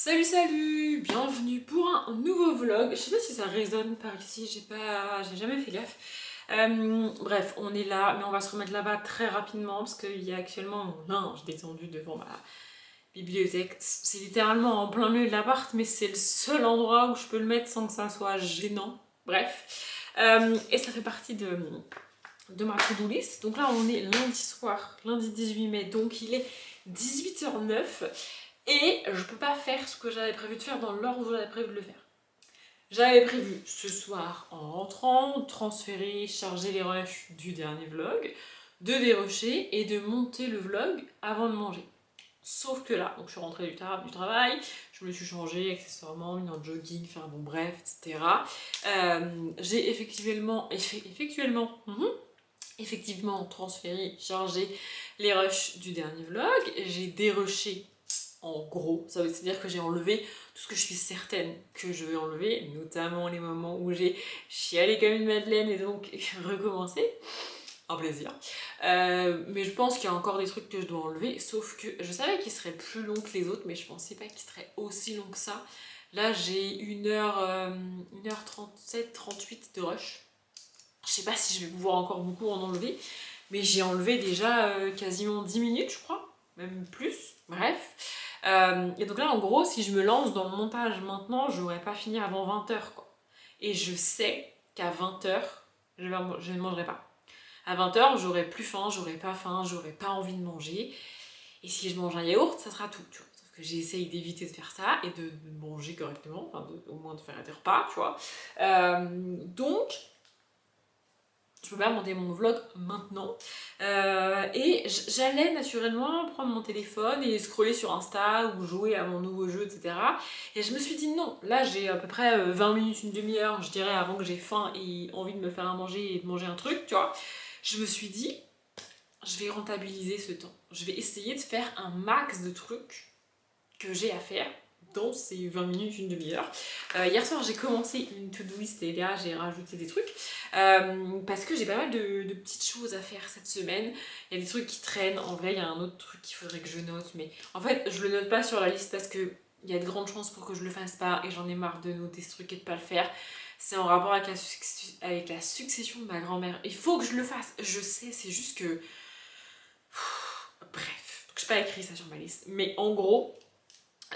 Salut salut, bienvenue pour un nouveau vlog. Je sais pas si ça résonne par ici, j'ai jamais fait gaffe. Bref, on est là, mais on va se remettre là-bas très rapidement parce qu'il y a actuellement mon linge détendu devant ma bibliothèque. C'est littéralement en plein milieu de l'appart, mais c'est le seul endroit où je peux le mettre sans que ça soit gênant. Bref, et ça fait partie de ma to-do list. Donc là, on est lundi soir, lundi 18 mai, donc il est 18h09. Et je peux pas faire ce que j'avais prévu de faire dans l'ordre où j'avais prévu de le faire. J'avais prévu ce soir en rentrant, transférer, charger les rushs du dernier vlog, de dérusher et de monter le vlog avant de manger. Sauf que là, donc je suis rentrée du travail, je me suis changée accessoirement, mis en jogging, enfin bon bref, etc. J'ai effectivement transféré, chargé les rushs du dernier vlog. J'ai dérushé en gros, ça veut dire que j'ai enlevé tout ce que je suis certaine que je vais enlever, notamment les moments où j'ai chialé comme une madeleine et donc recommencé. Un plaisir. Mais je pense qu'il y a encore des trucs que je dois enlever, sauf que je savais qu'ils seraient plus longs que les autres, mais je pensais pas qu'ils seraient aussi longs que ça. Là, j'ai 1h37, 38 de rush. Je sais pas si je vais pouvoir encore beaucoup en enlever, mais j'ai enlevé déjà quasiment 10 minutes, je crois, même plus. Bref. Et donc là, en gros, si je me lance dans le montage maintenant, je n'aurai pas fini avant 20h, quoi. Et je sais qu'à 20h, je ne mangerai pas. À 20h, j'aurai plus faim, j'aurai pas faim, j'aurai pas envie de manger. Et si je mange un yaourt, ça sera tout, tu vois. Sauf que j'essaye d'éviter de faire ça et de manger correctement, enfin, au moins de faire des repas, tu vois. Donc, je peux pas monter mon vlog maintenant. Et j'allais naturellement prendre mon téléphone et scroller sur Insta ou jouer à mon nouveau jeu, etc. Et je me suis dit non, là j'ai à peu près 20 minutes, une demi-heure, je dirais, avant que j'ai faim et envie de me faire à manger et de manger un truc, tu vois. Je me suis dit, je vais rentabiliser ce temps. Je vais essayer de faire un max de trucs que j'ai à faire dans ces 20 minutes, une demi-heure. Hier soir, j'ai commencé une to-do list et là, j'ai rajouté des trucs parce que j'ai pas mal de petites choses à faire cette semaine. Il y a des trucs qui traînent. En vrai, il y a un autre truc qu'il faudrait que je note, mais en fait, je le note pas sur la liste parce que il y a de grandes chances pour que je le fasse pas et j'en ai marre de noter ce truc et de pas le faire. C'est en rapport avec la succession de ma grand-mère. Il faut que je le fasse. Je sais, c'est juste que... Bref, donc j'ai pas écrit ça sur ma liste. Mais en gros...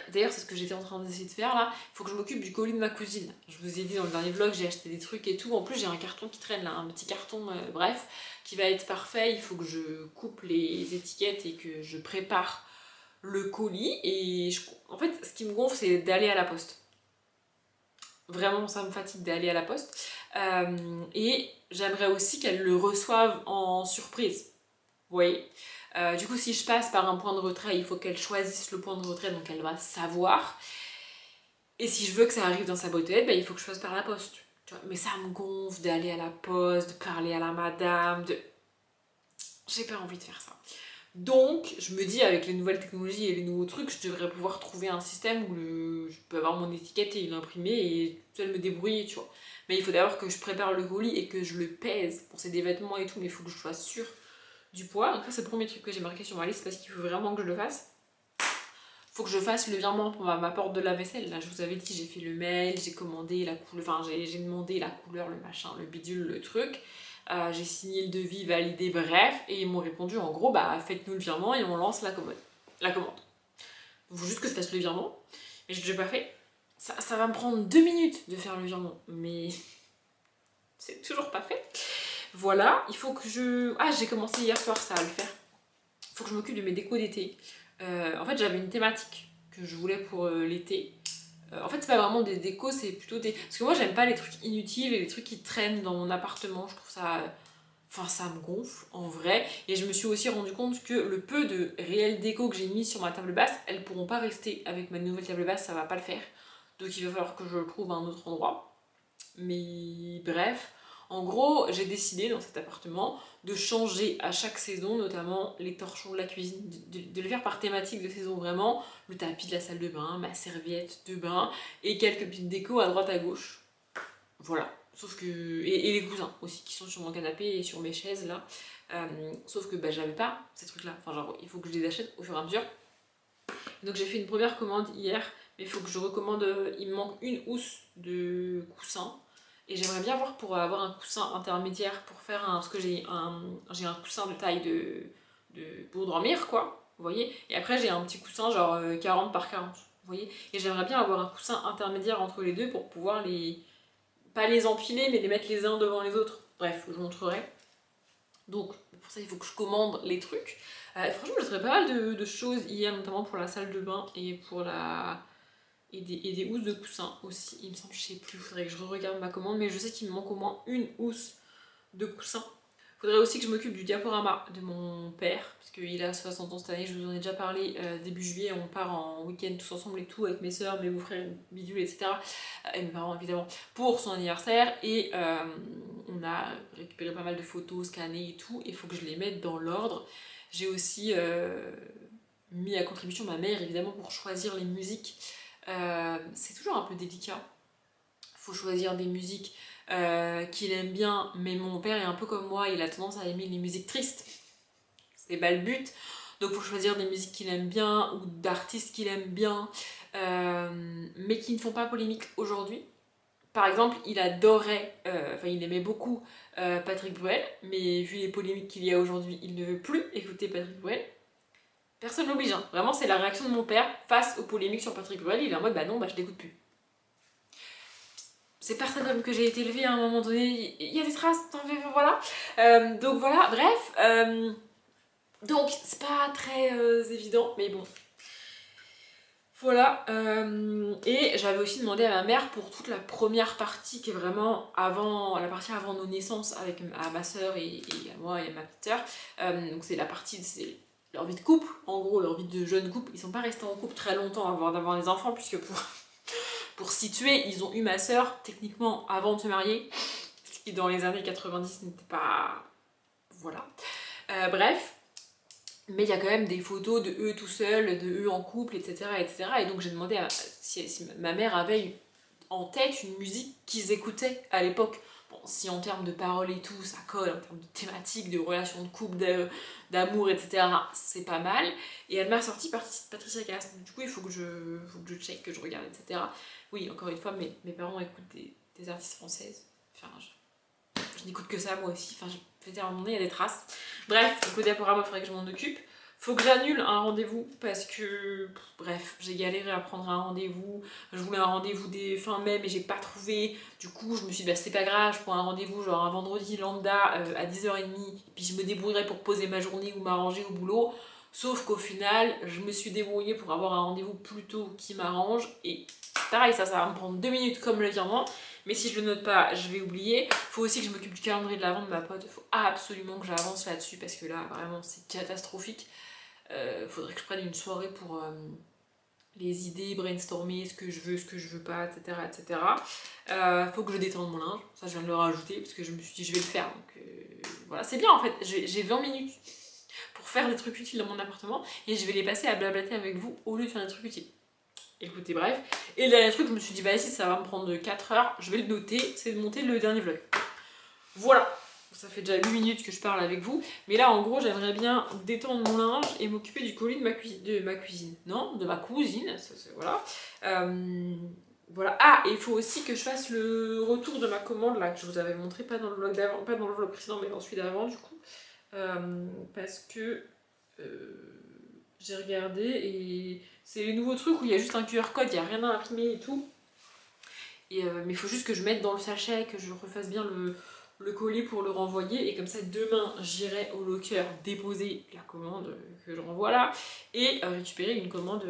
D'ailleurs, c'est ce que j'étais en train d'essayer de faire là. Il faut que je m'occupe du colis de ma cousine. Je vous ai dit dans le dernier vlog, j'ai acheté des trucs et tout. En plus, j'ai un carton qui traîne là, un petit carton, bref, qui va être parfait. Il faut que je coupe les étiquettes et que je prépare le colis. Et en fait, ce qui me gonfle, c'est d'aller à la poste. Vraiment, ça me fatigue d'aller à la poste. Et j'aimerais aussi qu'elle le reçoive en surprise. Vous voyez, du coup, si je passe par un point de retrait, il faut qu'elle choisisse le point de retrait, donc elle va savoir. Et si je veux que ça arrive dans sa boîte aux lettres, il faut que je passe par la poste. Tu vois. Mais ça me gonfle d'aller à la poste, de parler à la madame, de... J'ai pas envie de faire ça. Donc, je me dis, avec les nouvelles technologies et les nouveaux trucs, je devrais pouvoir trouver un système où je peux avoir mon étiquette et l'imprimer et seule me débrouiller, tu vois. Mais il faut d'abord que je prépare le colis et que je le pèse pour c'est des vêtements et tout, mais il faut que je sois sûre du poids. Donc ça, c'est le premier truc que j'ai marqué sur ma liste parce qu'il faut vraiment que je le fasse. Faut que je fasse le virement pour ma porte de la vaisselle. Là, je vous avais dit, j'ai fait le mail, j'ai commandé la couleur, enfin, j'ai demandé la couleur, le machin, le bidule, le truc. J'ai signé le devis, validé, bref. Et ils m'ont répondu, en gros, faites-nous le virement et on lance la commande. Il faut juste que je fasse le virement. Mais je l'ai pas fait. Ça va me prendre 2 minutes de faire le virement. Mais c'est toujours pas fait. Voilà, il faut que je... Ah, j'ai commencé hier soir ça à le faire. Il faut que je m'occupe de mes décos d'été. En fait, j'avais une thématique que je voulais pour l'été. En fait, c'est pas vraiment des décos, c'est plutôt des... Parce que moi, j'aime pas les trucs inutiles et les trucs qui traînent dans mon appartement. Je trouve ça... Enfin, ça me gonfle, en vrai. Et je me suis aussi rendu compte que le peu de réelles déco que j'ai mis sur ma table basse, elles pourront pas rester avec ma nouvelle table basse, ça va pas le faire. Donc il va falloir que je trouve un autre endroit. Mais bref, en gros, j'ai décidé dans cet appartement de changer à chaque saison, notamment les torchons de la cuisine, de le faire par thématique de saison vraiment, le tapis de la salle de bain, ma serviette de bain et quelques petites décos à droite à gauche. Voilà. Sauf que. Et les cousins aussi qui sont sur mon canapé et sur mes chaises là. Sauf que j'avais pas ces trucs là. Enfin, genre, il faut que je les achète au fur et à mesure. Donc j'ai fait une première commande hier, il faut que je recommande, il me manque une housse de coussin. Et j'aimerais bien voir pour avoir un coussin intermédiaire pour faire un... Parce que j'ai un coussin de taille pour dormir, quoi, vous voyez. Et après j'ai un petit coussin genre 40 par 40, vous voyez. Et j'aimerais bien avoir un coussin intermédiaire entre les deux pour pouvoir pas les empiler, mais les mettre les uns devant les autres. Bref, je vous montrerai. Donc, pour ça, il faut que je commande les trucs. Franchement, je trouvé pas mal de choses hier, notamment pour la salle de bain et pour la... Et des housses de coussin aussi, il me semble, je sais plus, il faudrait que je regarde ma commande, mais je sais qu'il me manque au moins une housse de coussin. Faudrait aussi que je m'occupe du diaporama de mon père, parce qu'il a 60 ans cette année, je vous en ai déjà parlé, début juillet, on part en week-end tous ensemble et tout, avec mes soeurs, mes beaux-frères, bidule, etc. Et mes parents évidemment, pour son anniversaire, et on a récupéré pas mal de photos, scannées et tout, et il faut que je les mette dans l'ordre. J'ai aussi mis à contribution ma mère, évidemment, pour choisir les musiques. C'est toujours un peu délicat. Faut choisir des musiques qu'il aime bien, mais mon père est un peu comme moi, il a tendance à aimer les musiques tristes. C'est pas le but. Donc faut choisir des musiques qu'il aime bien ou d'artistes qu'il aime bien, mais qui ne font pas polémique aujourd'hui. Par exemple, il adorait, il aimait beaucoup Patrick Bruel, mais vu les polémiques qu'il y a aujourd'hui, il ne veut plus écouter Patrick Bruel. Personne n'oblige, hein. Vraiment c'est la réaction de mon père face aux polémiques sur Patrick Bruel, il est en mode bah non, bah je l'écoute plus. C'est par ça comme que j'ai été élevée à un moment donné, il y a des traces, voilà. Donc voilà, bref, donc c'est pas très évident, mais bon. Voilà, et j'avais aussi demandé à ma mère pour toute la première partie qui est vraiment la partie avant nos naissances avec à ma soeur et à moi et à ma petite soeur. Donc c'est la partie, c'est leur vie de couple, en gros leur vie de jeune couple. Ils sont pas restés en couple très longtemps avant d'avoir des enfants puisque pour situer, ils ont eu ma soeur techniquement avant de se marier, ce qui dans les années 90 n'était pas... Voilà. Bref. Mais il y a quand même des photos de eux tout seuls, de eux en couple, etc. etc. Et donc j'ai demandé si ma mère avait en tête une musique qu'ils écoutaient à l'époque. Bon, si en termes de paroles et tout, ça colle, en termes de thématiques, de relations de couple, d'amour, etc., c'est pas mal. Et elle m'a sorti Patricia Cass. Du coup, il faut que je check, que je regarde, etc. Oui, encore une fois, mes parents écoutent des artistes françaises. Enfin, je n'écoute que ça, moi aussi. Enfin, je veux dire, à un moment donné, il y a des traces. Bref, donc au diaporama, il faudrait que je m'en occupe. Faut que j'annule un rendez-vous parce que, bref, j'ai galéré à prendre un rendez-vous. Je voulais un rendez-vous dès fin mai, mais j'ai pas trouvé. Du coup, je me suis dit, bah c'est pas grave, je prends un rendez-vous genre un vendredi lambda à 10h30. Et puis je me débrouillerai pour poser ma journée ou m'arranger au boulot. Sauf qu'au final, je me suis débrouillée pour avoir un rendez-vous plus tôt qui m'arrange. Et pareil, ça va me prendre 2 minutes comme le virement. Mais si je le note pas, je vais oublier. Faut aussi que je m'occupe du calendrier de l'avant de ma pote. Faut absolument que j'avance là-dessus parce que là, vraiment, c'est catastrophique. Faudrait que je prenne une soirée pour les idées, brainstormer ce que je veux pas, etc. etc. Faut que je détende mon linge. Ça, je viens de le rajouter parce que je me suis dit, je vais le faire. Donc voilà, c'est bien en fait. J'ai 20 minutes pour faire des trucs utiles dans mon appartement et je vais les passer à blablater avec vous au lieu de faire des trucs utiles. Écoutez, bref. Et le dernier truc, je me suis dit, bah si ça va me prendre 4 heures, je vais le noter, c'est de monter le dernier vlog. Voilà. Ça fait déjà 8 minutes que je parle avec vous. Mais là, en gros, j'aimerais bien détendre mon linge et m'occuper du colis de ma cuisine. Non, de ma cousine. Voilà. Voilà. Ah, et il faut aussi que je fasse le retour de ma commande, là, que je vous avais montré, pas dans le vlog d'avant, pas dans le vlog précédent, mais dans celui d'avant, du coup. Parce que... j'ai regardé et c'est les nouveaux trucs où il y a juste un QR code, il n'y a rien à imprimer et tout. Mais il faut juste que je mette dans le sachet, que je refasse bien le colis pour le renvoyer. Et comme ça, demain, j'irai au locker déposer la commande que je renvoie là et récupérer une commande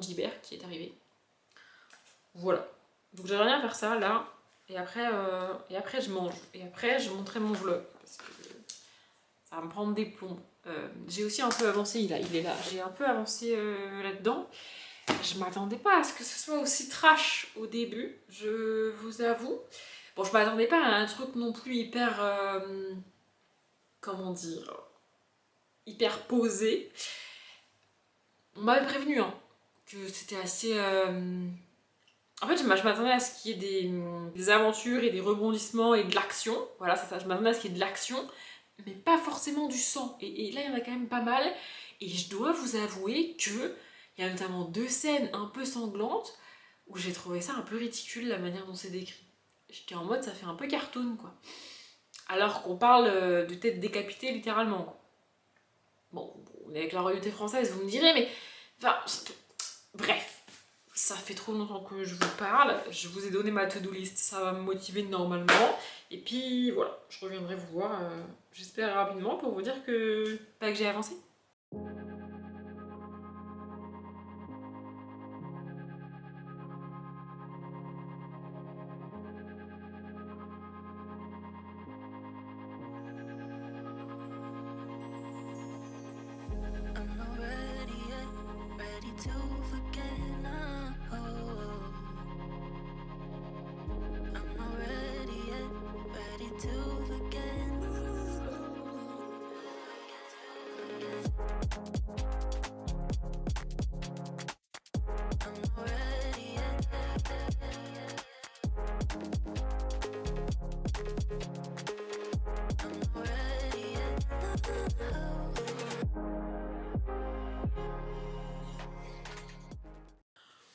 Gibert qui est arrivée. Voilà. Donc j'aimerais bien faire ça là. Et après je mange. Et après, je montrerai mon vlog. Parce que ça va me prendre des plombs. J'ai aussi un peu avancé, il est là, j'ai un peu avancé là-dedans. Je m'attendais pas à ce que ce soit aussi trash au début, je vous avoue. Bon, je m'attendais pas à un truc non plus hyper... comment dire... hyper posé. On m'avait prévenu hein, que c'était assez... En fait, je m'attendais à ce qu'il y ait des aventures et des rebondissements et de l'action. Voilà, c'est ça, je m'attendais à ce qu'il y ait de l'action. Mais pas forcément du sang. Et là, il y en a quand même pas mal. Et je dois vous avouer que Il y a notamment 2 scènes un peu sanglantes où j'ai trouvé ça un peu ridicule la manière dont c'est décrit. J'étais en mode ça fait un peu cartoon quoi. Alors qu'on parle de tête décapitée littéralement quoi. Bon, on est avec la royauté française, vous me direz, mais... Enfin, bref. Ça fait trop longtemps que je vous parle, je vous ai donné ma to-do list, ça va me motiver normalement. Et puis voilà, je reviendrai vous voir, j'espère rapidement, pour vous dire que j'ai avancé.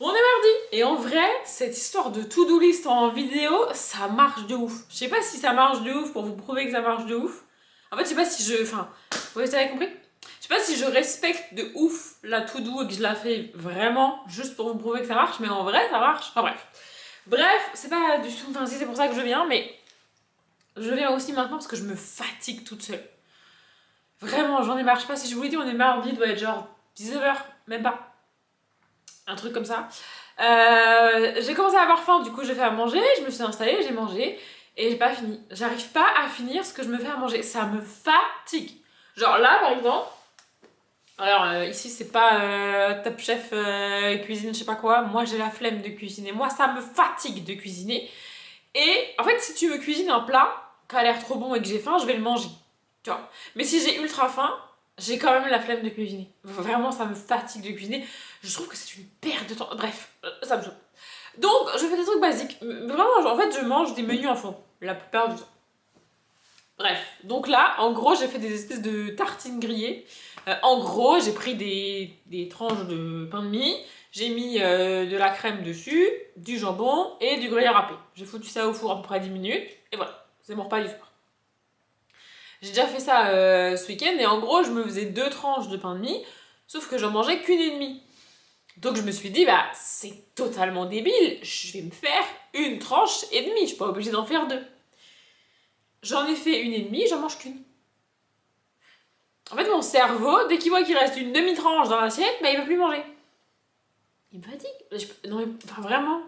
On est mardi! Et en vrai, cette histoire de to-do list en vidéo, ça marche de ouf. Je sais pas si ça marche de ouf pour vous prouver que ça marche de ouf. En fait, je sais pas si je... Enfin, vous avez compris? Je sais pas si je respecte de ouf la to-do et que je la fais vraiment juste pour vous prouver que ça marche, mais en vrai, ça marche. Enfin bref. Bref, c'est pas du tout... Enfin si, c'est pour ça que je viens, mais... Je viens aussi maintenant parce que je me fatigue toute seule. Vraiment, j'en ai marre. Je sais pas si je vous l'ai dit, on est mardi, il doit être genre 19h, même pas. Un truc comme ça. J'ai commencé à avoir faim, du coup j'ai fait à manger, je me suis installée, j'ai mangé et j'ai pas fini. J'arrive pas à finir ce que je me fais à manger, ça me fatigue. Genre là par exemple, alors ici c'est pas Top Chef cuisine je sais pas quoi, moi j'ai la flemme de cuisiner, moi ça me fatigue de cuisiner. Et en fait si tu me cuisines un plat qui a l'air trop bon et que j'ai faim, je vais le manger, tu vois. Mais si j'ai ultra faim, j'ai quand même la flemme de cuisiner. Vraiment, ça me fatigue de cuisiner. Je trouve que c'est une perte de temps. Bref, ça me saoule. Donc, je fais des trucs basiques. Vraiment, en fait, je mange des menus enfants. La plupart du temps. Bref, donc là, en gros, j'ai fait des espèces de tartines grillées. En gros, j'ai pris des tranches de pain de mie. J'ai mis de la crème dessus, du jambon et du gruyère râpé. J'ai foutu ça au four à peu près 10 minutes. Et voilà, c'est mon repas du soir. J'ai déjà fait ça ce week-end et en gros, je me faisais 2 tranches de pain de mie, sauf que j'en mangeais qu'une et demie. Donc je me suis dit, bah c'est totalement débile, je vais me faire une tranche et demie, je suis pas obligée d'en faire 2. J'en ai fait une et demie, j'en mange qu'une. En fait, mon cerveau, dès qu'il voit qu'il reste une demi-tranche dans l'assiette, bah il veut plus manger. Il me fatigue. Non mais, enfin vraiment.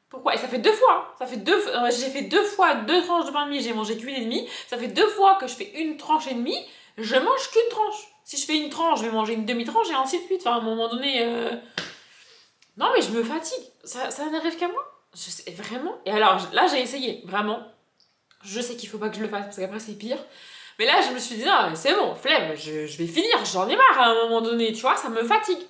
Pourquoi? Et ça fait 2 fois. J'ai fait 2 fois 2 tranches de pain de mie, j'ai mangé qu'une et demie. Ça fait 2 fois que je fais une tranche et demie, je mange qu'une tranche. Si je fais une tranche, je vais manger une demi-tranche et ainsi de suite. Enfin, à un moment donné... Non, mais je me fatigue. Ça n'arrive qu'à moi. Je sais, vraiment. Et alors, là, j'ai essayé. Vraiment. Je sais qu'il faut pas que je le fasse, parce qu'après, c'est pire. Mais là, je me suis dit, non, c'est bon, flemme, je vais finir. J'en ai marre à un moment donné, tu vois, ça me fatigue.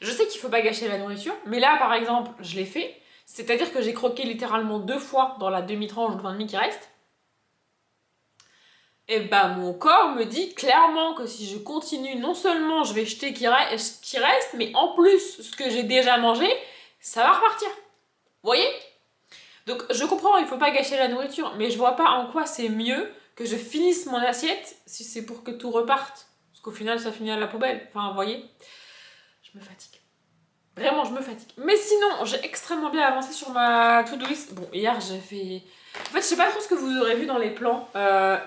Je sais qu'il faut pas gâcher la nourriture, mais là, par exemple, je l'ai fait. C'est-à-dire que j'ai croqué littéralement 2 fois dans la demi-tranche de pain de mie qui reste. Et bah mon corps me dit clairement que si je continue, non seulement je vais jeter qui reste, mais en plus ce que j'ai déjà mangé, ça va repartir. Vous voyez? Donc je comprends, il faut pas gâcher la nourriture, mais je vois pas en quoi c'est mieux que je finisse mon assiette si c'est pour que tout reparte. Parce qu'au final ça finit à la poubelle. Enfin vous voyez? Je me fatigue. Vraiment, je me fatigue. Mais sinon, j'ai extrêmement bien avancé sur ma to-do list. Bon, hier, j'ai fait... En fait, je sais pas trop ce que vous aurez vu dans les plans,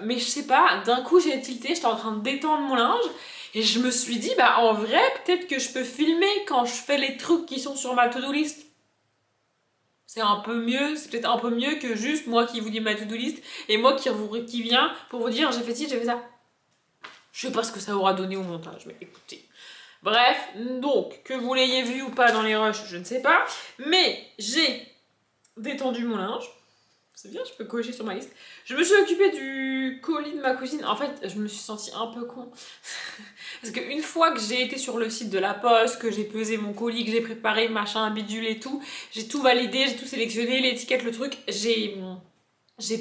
mais je sais pas, d'un coup, j'ai tilté, j'étais en train de détendre mon linge, et je me suis dit, bah, en vrai, peut-être que je peux filmer quand je fais les trucs qui sont sur ma to-do list. C'est un peu mieux, c'est peut-être un peu mieux que juste moi qui vous dis ma to-do list, et moi qui vient pour vous dire, j'ai fait ci, j'ai fait ça. Je sais pas ce que ça aura donné au montage, mais écoutez... Bref, donc, que vous l'ayez vu ou pas dans les rushs, je ne sais pas. Mais j'ai détendu mon linge. C'est bien, je peux cocher sur ma liste. Je me suis occupée du colis de ma cousine. En fait, je me suis sentie un peu con. Parce qu'une fois que j'ai été sur le site de la Poste, que j'ai pesé mon colis, que j'ai préparé, machin, bidule et tout, j'ai tout validé, j'ai tout sélectionné, l'étiquette, le truc, j'ai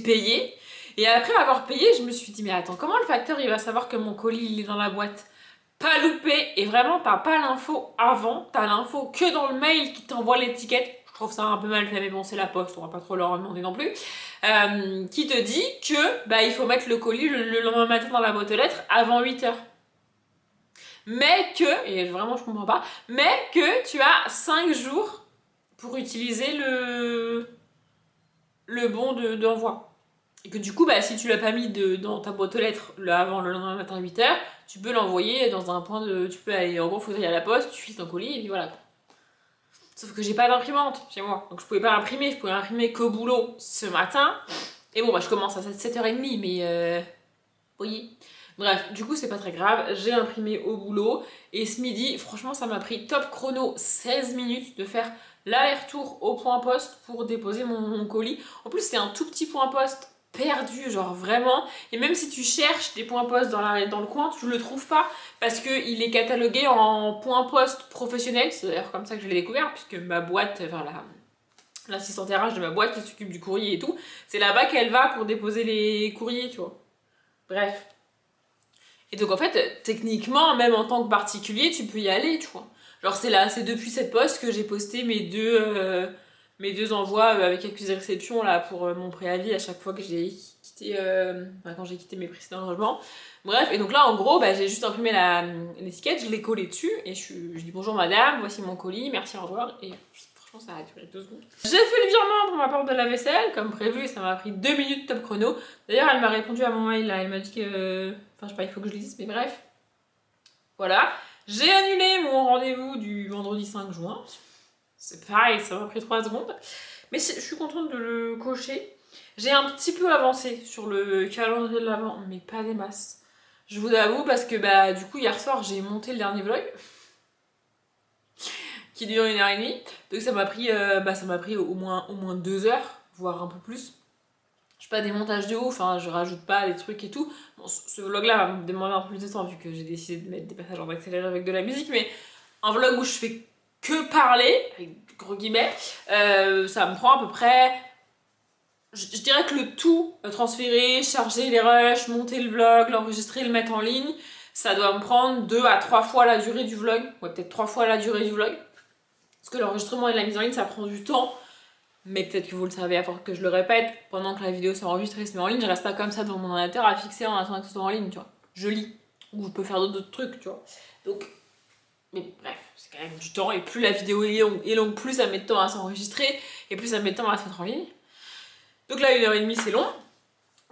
payé. Et après avoir payé, je me suis dit, mais attends, comment le facteur il va savoir que mon colis il est dans la boîte ? pas louper, et vraiment t'as pas l'info avant, t'as l'info que dans le mail qui t'envoie l'étiquette. Je trouve ça un peu mal fait, mais bon c'est la poste, on va pas trop leur demander non plus. Qui te dit que bah il faut mettre le colis le lendemain matin dans la boîte aux lettres avant 8h. Mais que, et vraiment je comprends pas, mais que tu as 5 jours pour utiliser le bon d'envoi. Et que du coup, bah, si tu l'as pas mis dans ta boîte aux lettres avant le lendemain matin à 8h, tu peux l'envoyer dans un point de... Tu peux aller, en gros, faut aller à la poste, tu files ton colis et puis voilà. Sauf que j'ai pas d'imprimante chez moi, donc je pouvais pas imprimer, je pouvais imprimer qu'au boulot ce matin. Et bon, bah je commence à 7h30, mais oui. Bref, du coup c'est pas très grave, j'ai imprimé au boulot et ce midi, franchement ça m'a pris top chrono 16 minutes de faire l'aller-retour au point poste pour déposer mon colis. En plus c'est un tout petit point poste perdu, genre vraiment, et même si tu cherches des points poste dans le coin, tu le trouves pas parce qu'il est catalogué en point poste professionnel. C'est d'ailleurs comme ça que je l'ai découvert, puisque ma boîte, enfin l'assistante RH de ma boîte qui s'occupe du courrier et tout, c'est là-bas qu'elle va pour déposer les courriers, tu vois. Bref. Et donc en fait, techniquement, même en tant que particulier, tu peux y aller, tu vois. Genre c'est depuis cette poste que j'ai posté mes deux envois avec accusé de réception là pour mon préavis à chaque fois que j'ai quitté, quand j'ai quitté mes précédents logements. Bref, et donc là en gros, bah, j'ai juste imprimé l'étiquette, je l'ai collée dessus et je dis bonjour madame, voici mon colis, merci, au revoir. Et franchement ça a duré 2 secondes. J'ai fait le virement pour ma porte de la vaisselle, comme prévu, ça m'a pris 2 minutes top chrono. D'ailleurs elle m'a répondu à mon mail là, elle m'a dit que... Enfin je sais pas, il faut que je lise, mais bref. Voilà. J'ai annulé mon rendez-vous du vendredi 5 juin. C'est pareil, ça m'a pris 3 secondes. Mais je suis contente de le cocher. J'ai un petit peu avancé sur le calendrier de l'Avent, mais pas des masses. Je vous avoue, parce que bah du coup hier soir j'ai monté le dernier vlog qui dure 1h30. Donc ça m'a pris au moins 2 heures, voire un peu plus. Je fais pas des montages de ouf, hein, je rajoute pas des trucs et tout. Bon, ce vlog là va me demander un peu plus de temps vu que j'ai décidé de mettre des passages en accéléré avec de la musique, mais un vlog où je fais que parler, avec gros guillemets, ça me prend à peu près... Je dirais que le tout, transférer, charger les rushs, monter le vlog, l'enregistrer, le mettre en ligne, ça doit me prendre 2 à 3 fois la durée du vlog, ouais peut-être 3 fois la durée du vlog. Parce que l'enregistrement et la mise en ligne ça prend du temps. Mais peut-être que vous le savez, à force que je le répète, pendant que la vidéo s'enregistre et se met en ligne, je reste pas comme ça devant mon ordinateur à fixer en attendant que ce soit en ligne, tu vois. Je lis, ou je peux faire d'autres trucs, tu vois. Donc, mais bref, c'est quand même du temps, et plus la vidéo est longue, plus ça met de temps à s'enregistrer, et plus ça met de temps à se mettre en ligne. Donc là, 1h30, c'est long.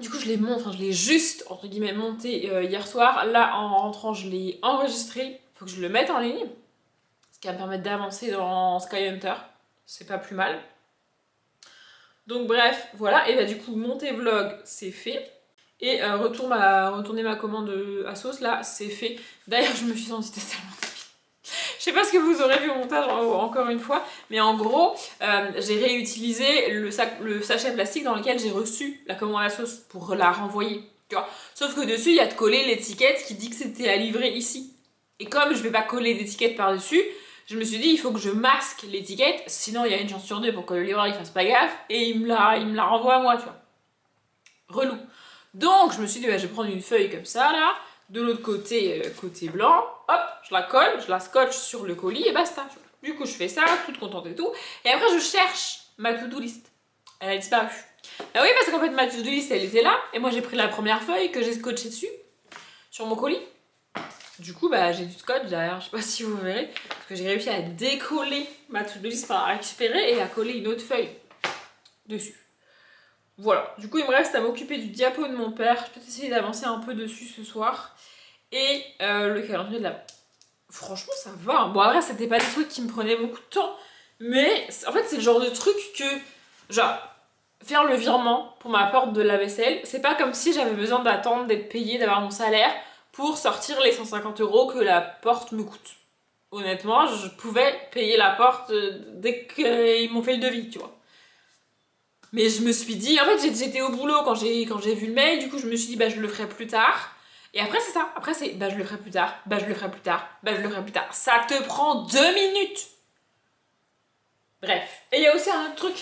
Du coup, je l'ai juste, entre guillemets, monté hier soir. Là, en rentrant, je l'ai enregistré. Faut que je le mette en ligne, ce qui va me permettre d'avancer dans Skyhunter. C'est pas plus mal. Donc bref, voilà, et bah du coup monter vlog c'est fait. Et retourner ma commande à sauce là, c'est fait. D'ailleurs je me suis sentie tellement rapide. Je sais pas ce que vous aurez vu au montage encore une fois, mais en gros, j'ai réutilisé le sachet plastique dans lequel j'ai reçu la commande à sauce pour la renvoyer. Tu vois. Sauf que dessus, il y a de coller l'étiquette qui dit que c'était à livrer ici. Et comme je vais pas coller d'étiquette par-dessus, je me suis dit il faut que je masque l'étiquette, sinon il y a une chance sur 2 pour que le livreur il fasse pas gaffe et il me la renvoie à moi, tu vois. Relou. Donc je me suis dit bah, je vais prendre une feuille comme ça là, de l'autre côté, côté blanc, hop, je la colle, je la scotche sur le colis et basta. Tu vois. Du coup je fais ça, toute contente et tout, et après je cherche ma to-do list. Elle a disparu. Bah oui parce qu'en fait ma to-do list elle était là, et moi j'ai pris la première feuille que j'ai scotchée dessus, sur mon colis. Du coup, bah, j'ai du scotch derrière, je sais pas si vous verrez, parce que j'ai réussi à décoller ma to-do list, enfin à récupérer et à coller une autre feuille dessus. Voilà, du coup il me reste à m'occuper du diapo de mon père, je vais peut-être essayer d'avancer un peu dessus ce soir, et le calendrier de l'Avent. Franchement ça va, bon après c'était pas des trucs qui me prenaient beaucoup de temps, mais en fait c'est le genre de truc que, genre, faire le virement pour ma porte de la vaisselle, c'est pas comme si j'avais besoin d'attendre d'être payée, d'avoir mon salaire, pour sortir les 150 € que la porte me coûte. Honnêtement, je pouvais payer la porte dès qu'ils m'ont fait le devis, tu vois. Mais je me suis dit, en fait j'étais au boulot quand j'ai vu le mail, du coup je me suis dit bah je le ferai plus tard. Et après c'est ça, après c'est bah je le ferai plus tard, bah je le ferai plus tard, bah je le ferai plus tard. Ça te prend 2 minutes. Bref. Et il y a aussi un autre truc.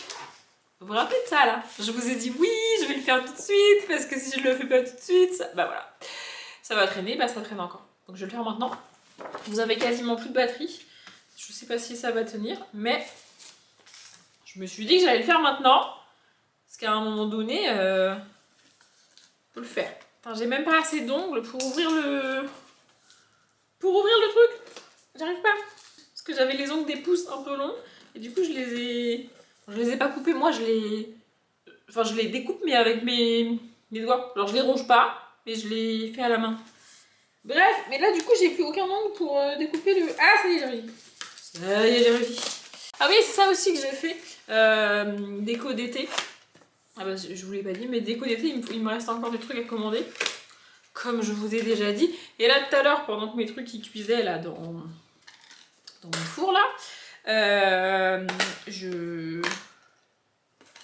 Vous vous rappelez de ça là? Je vous ai dit oui, je vais le faire tout de suite, parce que si je le fais pas tout de suite, bah voilà. Ça va traîner, bah ça traîne encore. Donc je vais le faire maintenant. vous avez quasiment plus de batterie. Je sais pas si ça va tenir, mais je me suis dit que j'allais le faire maintenant. Parce qu'à un moment donné, faut le faire. J'ai même pas assez d'ongles pour ouvrir le... truc. J'arrive pas. Parce que j'avais les ongles des pouces un peu longs. Et du coup, je les ai pas coupés. Moi, je les découpe, mais avec mes doigts. Alors, je les ronge pas, mais je les fais à la main. Bref, mais là, du coup, j'ai plus aucun ongle pour découper le... Ah, ça y est, j'ai réussi. Ça y est, j'ai réussi. Ah oui, c'est ça aussi que j'ai fait. Déco d'été. Ah bah, je vous l'ai pas dit, mais déco d'été, il me reste encore des trucs à commander. Comme je vous ai déjà dit. Et là, tout à l'heure, pendant que mes trucs ils cuisaient là dans mon four là,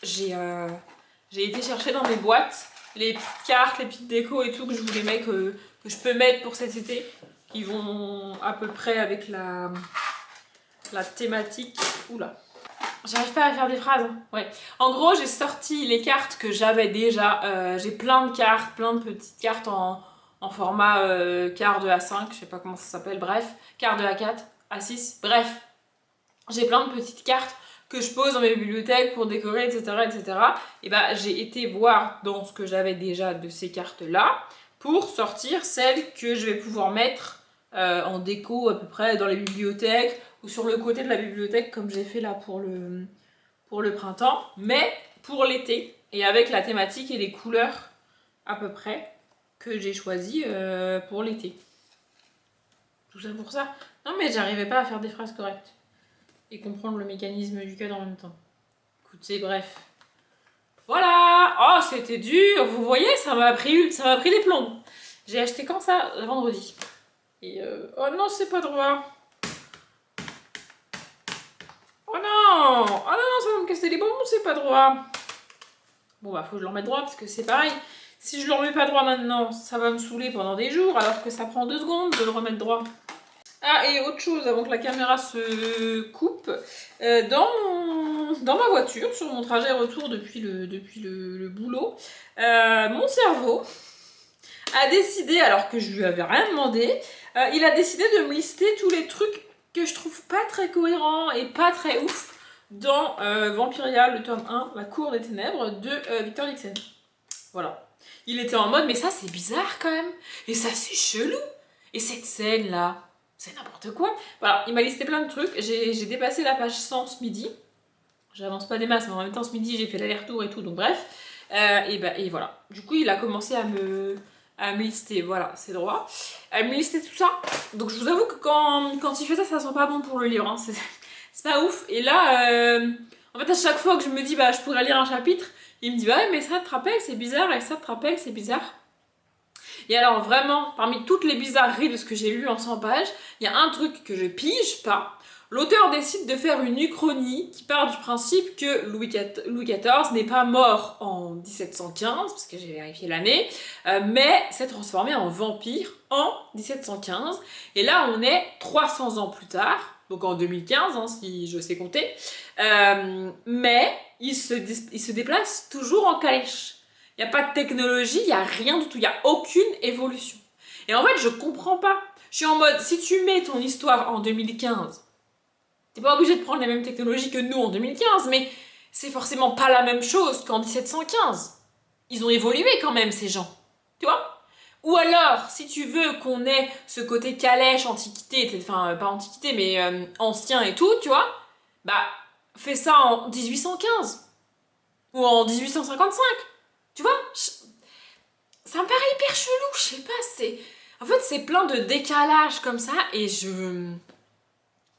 j'ai été chercher dans mes boîtes les petites cartes, les petites décos et tout que je voulais mettre, que je peux mettre pour cet été, qui vont à peu près avec la thématique. Oula, j'arrive pas à faire des phrases. Ouais. En gros, j'ai sorti les cartes que j'avais déjà. J'ai plein de cartes, plein de petites cartes en format quart de A5, je sais pas comment ça s'appelle, bref, quart de A4, A6, bref. J'ai plein de petites cartes que je pose dans mes bibliothèques pour décorer, etc. etc. Et bah, j'ai été voir dans ce que j'avais déjà de ces cartes-là pour sortir celles que je vais pouvoir mettre en déco à peu près dans les bibliothèques ou sur le côté de la bibliothèque comme j'ai fait là pour le printemps, mais pour l'été et avec la thématique et les couleurs à peu près que j'ai choisi pour l'été. Tout ça pour ça. Non mais j'arrivais pas à faire des phrases correctes et comprendre le mécanisme du code en même temps. Écoutez, bref. Voilà. Oh, c'était dur. Vous voyez, ça m'a pris des plombs. J'ai acheté quand ça? Vendredi. Et oh non, c'est pas droit. Oh non. Oh non, ça va me casser les bonbons, c'est pas droit. Bon bah, faut que je le remette droit parce que c'est pareil. Si je le remets pas droit maintenant, ça va me saouler pendant des jours alors que ça prend 2 secondes de le remettre droit. Ah, et autre chose avant que la caméra se coupe, dans ma voiture, sur mon trajet retour depuis le boulot, mon cerveau a décidé, alors que je lui avais rien demandé, il a décidé de me lister tous les trucs que je trouve pas très cohérents et pas très ouf dans Vampiria, le tome 1, La Cour des Ténèbres de Victor Dixon. Voilà. Il était en mode, mais ça c'est bizarre quand même, et ça c'est chelou, et cette scène là, c'est n'importe quoi. Voilà, il m'a listé plein de trucs. J'ai dépassé la page 100 ce midi. J'avance pas des masses, mais en même temps ce midi j'ai fait l'aller-retour et tout, donc bref. Et voilà. Du coup, il a commencé à me lister, voilà, c'est droit. À me lister tout ça. Donc je vous avoue que quand il fait ça, ça sent pas bon pour le livre. Hein. C'est pas ouf. Et là, en fait, à chaque fois que je me dis, bah, je pourrais lire un chapitre, il me dit, bah ouais, mais ça te rappelle, c'est bizarre, et ça te rappelle, c'est bizarre. Et alors vraiment, parmi toutes les bizarreries de ce que j'ai lu en 100 pages, il y a un truc que je pige pas. L'auteur décide de faire une uchronie qui part du principe que Louis XIV n'est pas mort en 1715, parce que j'ai vérifié l'année, mais s'est transformé en vampire en 1715. Et là, on est 300 ans plus tard, donc en 2015, hein, si je sais compter, mais il se déplace toujours en calèche. Il n'y a pas de technologie, il n'y a rien du tout, il n'y a aucune évolution. Et en fait, je comprends pas. Je suis en mode, si tu mets ton histoire en 2015, t'es pas obligé de prendre les mêmes technologies que nous en 2015, mais c'est forcément pas la même chose qu'en 1715. Ils ont évolué quand même, ces gens. Tu vois? Ou alors, si tu veux qu'on ait ce côté calèche, antiquité, enfin, pas antiquité, mais ancien et tout, tu vois, bah, fais ça en 1815. Ou en 1855. Tu vois, ça me paraît hyper chelou, je sais pas, en fait, c'est plein de décalage comme ça, et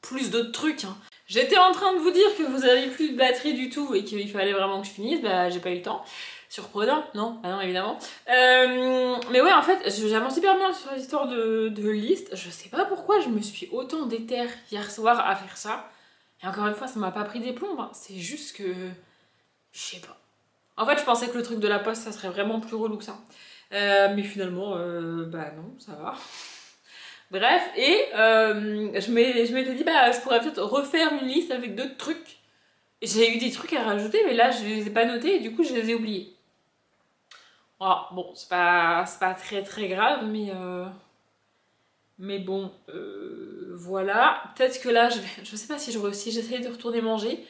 plus d'autres trucs, hein. J'étais en train de vous dire que vous avez plus de batterie du tout, et qu'il fallait vraiment que je finisse, bah j'ai pas eu le temps. Surprenant, non? Ah non, évidemment. Mais ouais, en fait, j'avance hyper bien sur l'histoire de liste. Je sais pas pourquoi je me suis autant déterre hier soir à faire ça. Et encore une fois, ça m'a pas pris des plombs, hein. C'est juste que... je sais pas. En fait, je pensais que le truc de la poste, ça serait vraiment plus relou que ça. Mais finalement, bah non, ça va. Bref, et je m'étais dit, bah, je pourrais peut-être refaire une liste avec d'autres trucs. Et j'ai eu des trucs à rajouter, mais là, je les ai pas notés et du coup, je les ai oubliés. Voilà, bon, c'est pas très très grave, mais Mais bon, voilà. Peut-être que là, je sais pas si j'essaye de retourner manger.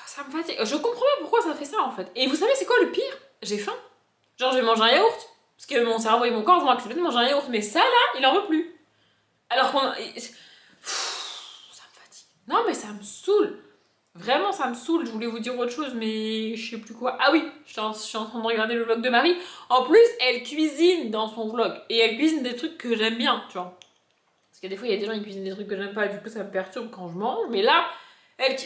Ça me fatigue. Je comprends pas pourquoi ça fait ça en fait. Et vous savez, c'est quoi le pire? J'ai faim. Genre, je vais manger un yaourt. Parce que mon cerveau et mon corps vont accepter de manger un yaourt. Mais ça là, il en veut plus. Alors qu'on. Ça me fatigue. Non, mais ça me saoule. Vraiment, ça me saoule. Je voulais vous dire autre chose, mais je sais plus quoi. Ah oui, je suis en train de regarder le vlog de Marie. En plus, elle cuisine dans son vlog. Et elle cuisine des trucs que j'aime bien, tu vois. Parce que des fois, il y a des gens qui cuisinent des trucs que j'aime pas. Du coup, ça me perturbe quand je mange. Mais là, je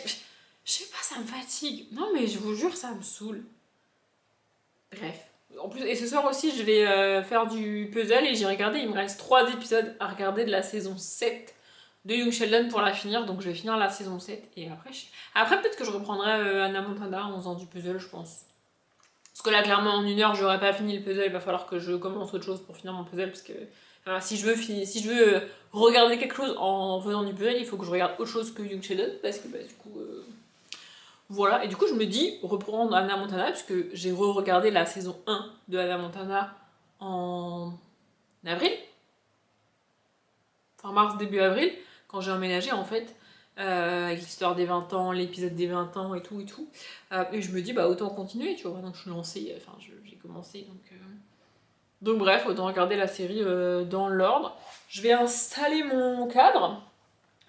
sais pas, ça me fatigue. Non, mais je vous jure, ça me saoule. Bref. En plus, et ce soir aussi, je vais faire du puzzle et j'ai regardé, il me reste 3 épisodes à regarder de la saison 7 de Young Sheldon pour la finir, donc je vais finir la saison 7 et après peut-être que je reprendrai Hannah Montana en faisant du puzzle, je pense. Parce que là, clairement, en 1 heure, j'aurais pas fini le puzzle, il va falloir que je commence autre chose pour finir mon puzzle, parce que si je veux regarder quelque chose en faisant du puzzle, il faut que je regarde autre chose que Young Sheldon, parce que du coup... Voilà, et du coup je me dis reprendre Hannah Montana, parce que j'ai re-regardé la saison 1 de Hannah Montana en avril, fin mars, début avril, quand j'ai emménagé en fait, avec l'histoire des 20 ans, l'épisode des 20 ans et tout. Et je me dis autant continuer, tu vois, maintenant que je suis lancée, j'ai commencé, donc bref, autant regarder la série dans l'ordre. Je vais installer mon cadre,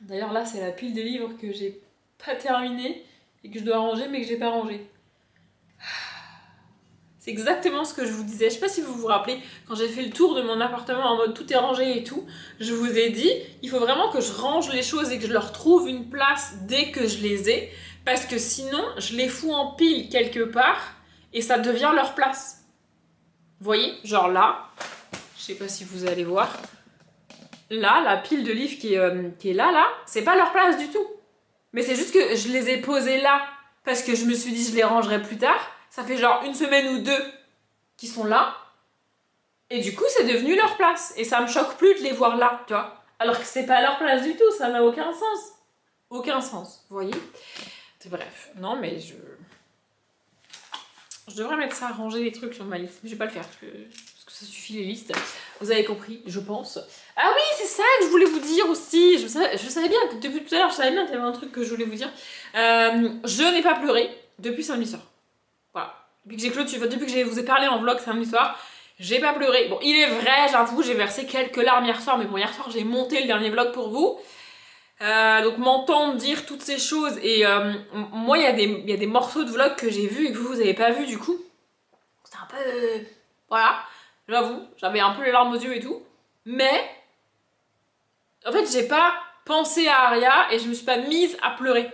d'ailleurs là c'est la pile de livres que j'ai pas terminée, et que je dois ranger mais que j'ai pas rangé. C'est exactement ce que je vous disais. Je sais pas si vous vous rappelez, quand j'ai fait le tour de mon appartement en mode tout est rangé et tout, je vous ai dit, il faut vraiment que je range les choses et que je leur trouve une place dès que je les ai, parce que sinon, je les fous en pile quelque part et ça devient leur place. Vous voyez? Genre là, je sais pas si vous allez voir, là, la pile de livres qui est là, c'est pas leur place du tout. Mais c'est juste que je les ai posés là parce que je me suis dit je les rangerai plus tard. Ça fait genre 1 semaine ou 2 qui sont là. Et du coup, c'est devenu leur place. Et ça me choque plus de les voir là, tu vois. Alors que c'est pas leur place du tout, ça n'a aucun sens. Aucun sens, vous voyez? Bref, non mais je devrais mettre ça à ranger les trucs sur ma liste. Mais je vais pas le faire parce que ça suffit les listes. Vous avez compris, je pense. Ah oui, c'est ça que je voulais vous dire aussi. Je savais bien, depuis tout à l'heure, je savais bien qu'il y avait un truc que je voulais vous dire. Je n'ai pas pleuré depuis samedi soir. Voilà. Depuis que je vous ai parlé en vlog samedi soir, j'ai pas pleuré. Bon, il est vrai, j'avoue, j'ai versé quelques larmes hier soir, mais bon, hier soir, j'ai monté le dernier vlog pour vous. Donc m'entendre dire toutes ces choses, et moi, il y a des morceaux de vlog que j'ai vus et que vous avez pas vu du coup. C'est un peu... voilà. J'avoue, j'avais un peu les larmes aux yeux et tout. Mais, en fait, j'ai pas pensé à Aria et je me suis pas mise à pleurer.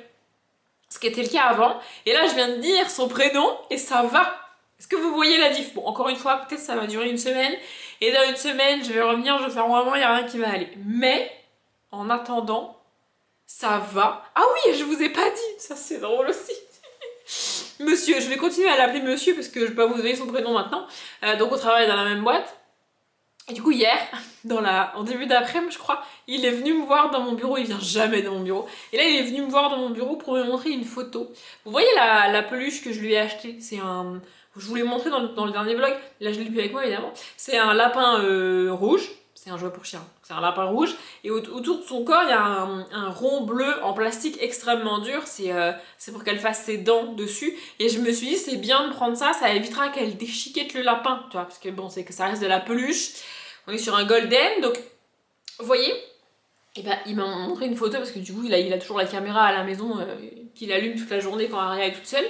Ce qui était le cas avant. Et là, je viens de dire son prénom et ça va. Est-ce que vous voyez la diff? Bon, encore une fois, peut-être ça va durer 1 semaine. Et dans 1 semaine, je vais revenir, je vais faire vraiment, il n'y a rien qui va aller. Mais, en attendant, ça va. Ah oui, je vous ai pas dit. Ça, c'est drôle aussi. Monsieur, je vais continuer à l'appeler monsieur parce que je vais pas vous donner son prénom maintenant. Donc on travaille dans la même boîte. Et du coup hier, en début d'après-midi je crois, il est venu me voir dans mon bureau, il vient jamais dans mon bureau. Et là il est venu me voir dans mon bureau pour me montrer une photo. Vous voyez la peluche que je lui ai achetée? C'est un... Je vous l'ai montré dans le dernier vlog, là je l'ai plus avec moi évidemment. C'est un lapin rouge. C'est un jouet pour chien, c'est un lapin rouge, et autour de son corps il y a un rond bleu en plastique extrêmement dur, c'est pour qu'elle fasse ses dents dessus, et je me suis dit c'est bien de prendre ça, ça évitera qu'elle déchiquette le lapin, tu vois, parce que bon c'est que ça reste de la peluche, on est sur un golden, donc vous voyez, et ben il m'a montré une photo parce que du coup il a toujours la caméra à la maison qu'il allume toute la journée quand Aria est toute seule,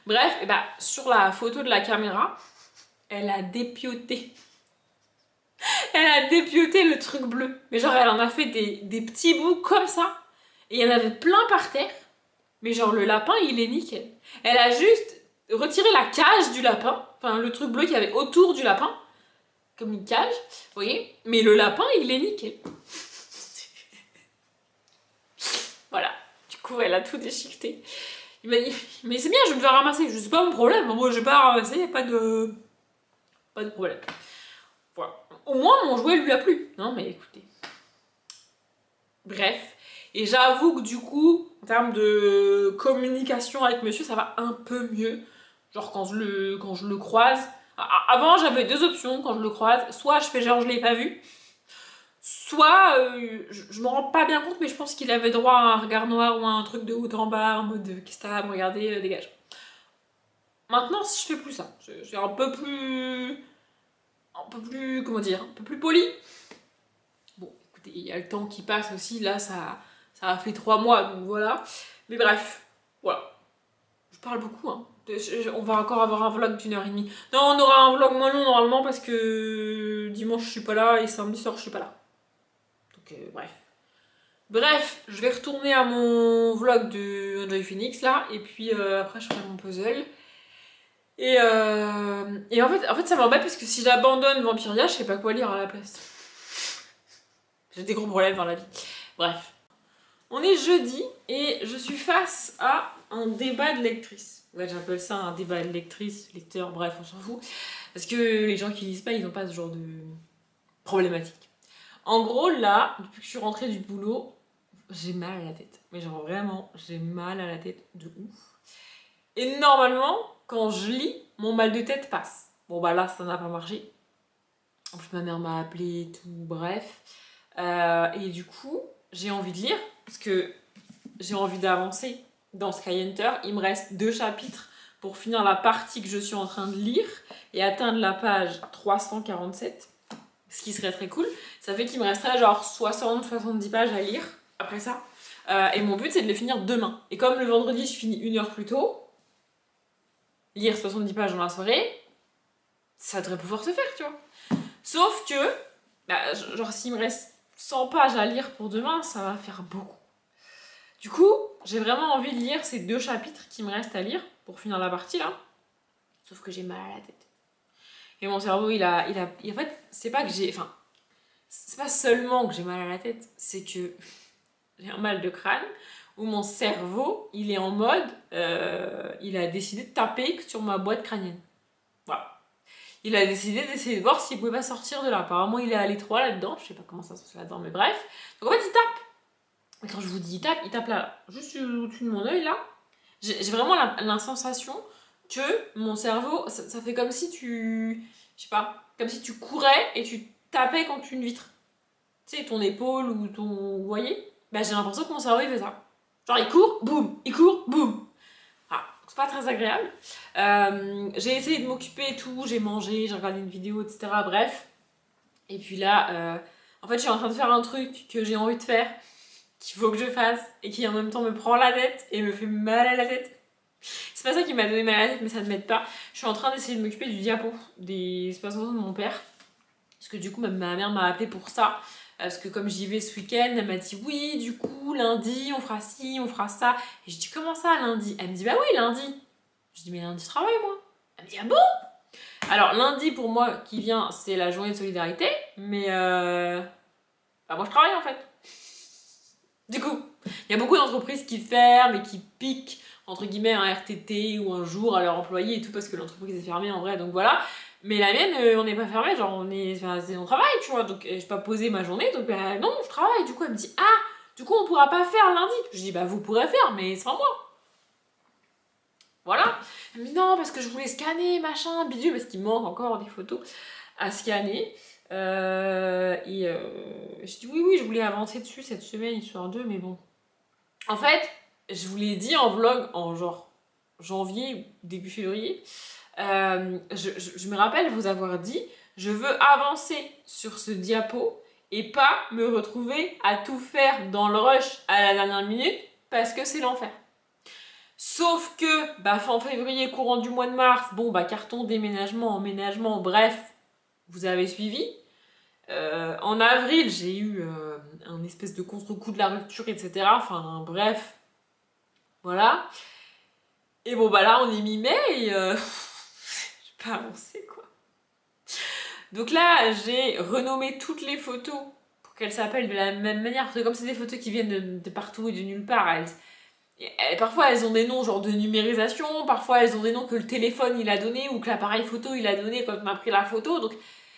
bref, et ben sur la photo de la caméra, elle a dépioté. Elle a dépioté le truc bleu. Mais genre, elle en a fait des petits bouts comme ça. Et il y en avait plein par terre. Mais genre, le lapin, il est nickel. Elle a juste retiré la cage du lapin. Enfin, le truc bleu qu'il y avait autour du lapin. Comme une cage. Vous voyez? Mais le lapin, il est nickel. Voilà. Du coup, elle a tout déchiqueté. Il m'a dit, mais c'est bien, je vais me faire ramasser. Je sais pas mon problème. Moi, je vais pas ramasser. Il n'y a pas de problème. Voilà. Au moins mon jouet lui a plu. Non mais écoutez. Bref. Et j'avoue que du coup, en termes de communication avec monsieur, ça va un peu mieux. Genre quand je le croise. Avant j'avais 2 options quand je le croise. Soit je fais genre je l'ai pas vu. soit, je m'en rends pas bien compte, mais je pense qu'il avait droit à un regard noir ou à un truc de haut en bas, en mode qu'est-ce que t'as à me regarder, dégage. Maintenant, si je fais plus ça, je suis un peu plus, comment dire, un peu plus poli. Bon, écoutez, il y a le temps qui passe aussi, là, ça a fait 3 mois, donc voilà. Mais bref, voilà. Je parle beaucoup, hein. On va encore avoir un vlog d'1h30. Non, on aura un vlog moins long normalement parce que dimanche je suis pas là et samedi soir je suis pas là. Donc bref. Bref, je vais retourner à mon vlog de Enjoy Phoenix là et puis après je ferai mon puzzle. Et en fait ça m'embête parce que si j'abandonne Vampiria, je sais pas quoi lire à la place. J'ai des gros problèmes dans la vie. Bref. On est jeudi et je suis face à un débat de lectrice. Ouais, j'appelle ça un débat de lectrice, lecteur, bref, on s'en fout. Parce que les gens qui lisent pas, ils n'ont pas ce genre de problématique. En gros, là, depuis que je suis rentrée du boulot, j'ai mal à la tête. Mais genre vraiment, j'ai mal à la tête de ouf. Et normalement, quand je lis, mon mal de tête passe. Bon bah là, ça n'a pas marché. En plus, ma mère m'a appelé et tout, bref. Et du coup, j'ai envie de lire, parce que j'ai envie d'avancer dans Skyhunter. Il me reste 2 chapitres pour finir la partie que je suis en train de lire et atteindre la page 347, ce qui serait très cool. Ça fait qu'il me resterait genre 60-70 pages à lire après ça. Et mon but, c'est de les finir demain. Et comme le vendredi, je finis 1 heure plus tôt, lire 70 pages dans la soirée, ça devrait pouvoir se faire, tu vois. Sauf que, bah, genre, s'il me reste 100 pages à lire pour demain, ça va faire beaucoup. Du coup, j'ai vraiment envie de lire ces 2 chapitres qui me restent à lire pour finir la partie là. Sauf que j'ai mal à la tête. Et mon cerveau, en fait, c'est pas que j'ai... Enfin, c'est pas seulement que j'ai mal à la tête, c'est que j'ai un mal de crâne où mon cerveau, il est en mode... il a décidé de taper sur ma boîte crânienne. Voilà. Il a décidé d'essayer de voir s'il pouvait pas sortir de là. Apparemment, il est à l'étroit là-dedans. Je sais pas comment ça se passe là-dedans, mais bref. Donc en fait, il tape. Et quand je vous dis il tape là, juste au-dessus de mon œil là. J'ai vraiment la sensation que mon cerveau, ça fait comme si tu... Je sais pas, comme si tu courais et tu tapais contre une vitre. Tu sais, ton épaule ou ton... Vous voyez? Bah j'ai l'impression que mon cerveau il fait ça. Genre il court, boum, il court, boum. Ah, c'est pas très agréable. J'ai essayé de m'occuper et tout, j'ai mangé, j'ai regardé une vidéo, etc. Bref. Et puis là, en fait je suis en train de faire un truc que j'ai envie de faire, qu'il faut que je fasse, et qui en même temps me prend la tête et me fait mal à la tête. C'est pas ça qui m'a donné mal à la tête, mais ça ne m'aide pas. Je suis en train d'essayer de m'occuper du diapo des expositions de mon père. Parce que du coup, ma mère m'a appelé pour ça. Parce que comme j'y vais ce week-end, elle m'a dit oui, du coup, lundi, on fera ci, on fera ça. Et je dis comment ça, lundi? Elle me dit bah oui, lundi. Je dis mais lundi, je travaille moi. Elle me dit ah bon? Alors lundi pour moi qui vient, c'est la journée de solidarité, mais bah moi je travaille en fait. Du coup, il y a beaucoup d'entreprises qui ferment et qui piquent entre guillemets un RTT ou un jour à leurs employés et tout parce que l'entreprise est fermée en vrai, donc voilà. Mais la mienne, on n'est pas fermé, genre on travaille, tu vois, donc je vais pas poser ma journée, donc bah, non, je travaille. Du coup, elle me dit ah, du coup on pourra pas faire lundi. Je dis bah vous pourrez faire, mais sans moi. Voilà. Elle me dit non, parce que je voulais scanner, machin, bidule, parce qu'il manque encore des photos à scanner. Je dis oui, je voulais avancer dessus cette semaine, histoire d'eux, mais bon. En fait, je vous l'ai dit en vlog en genre janvier, début février. Je me rappelle vous avoir dit, je veux avancer sur ce diapo et pas me retrouver à tout faire dans le rush à la dernière minute parce que c'est l'enfer. Sauf que, bah, fin février, courant du mois de mars, bon, bah, carton, déménagement, emménagement, bref, vous avez suivi. En avril, j'ai eu un espèce de contre-coup de la rupture, etc. Enfin, bref, voilà. Et bon, bah là, on est mi-mai et j'ai pas avancé, quoi. Donc là, j'ai renommé toutes les photos pour qu'elles s'appellent de la même manière. Parce que comme c'est des photos qui viennent de partout et de nulle part, parfois elles ont des noms genre de numérisation, parfois elles ont des noms que le téléphone il a donné ou que l'appareil photo il a donné quand on a pris la photo, donc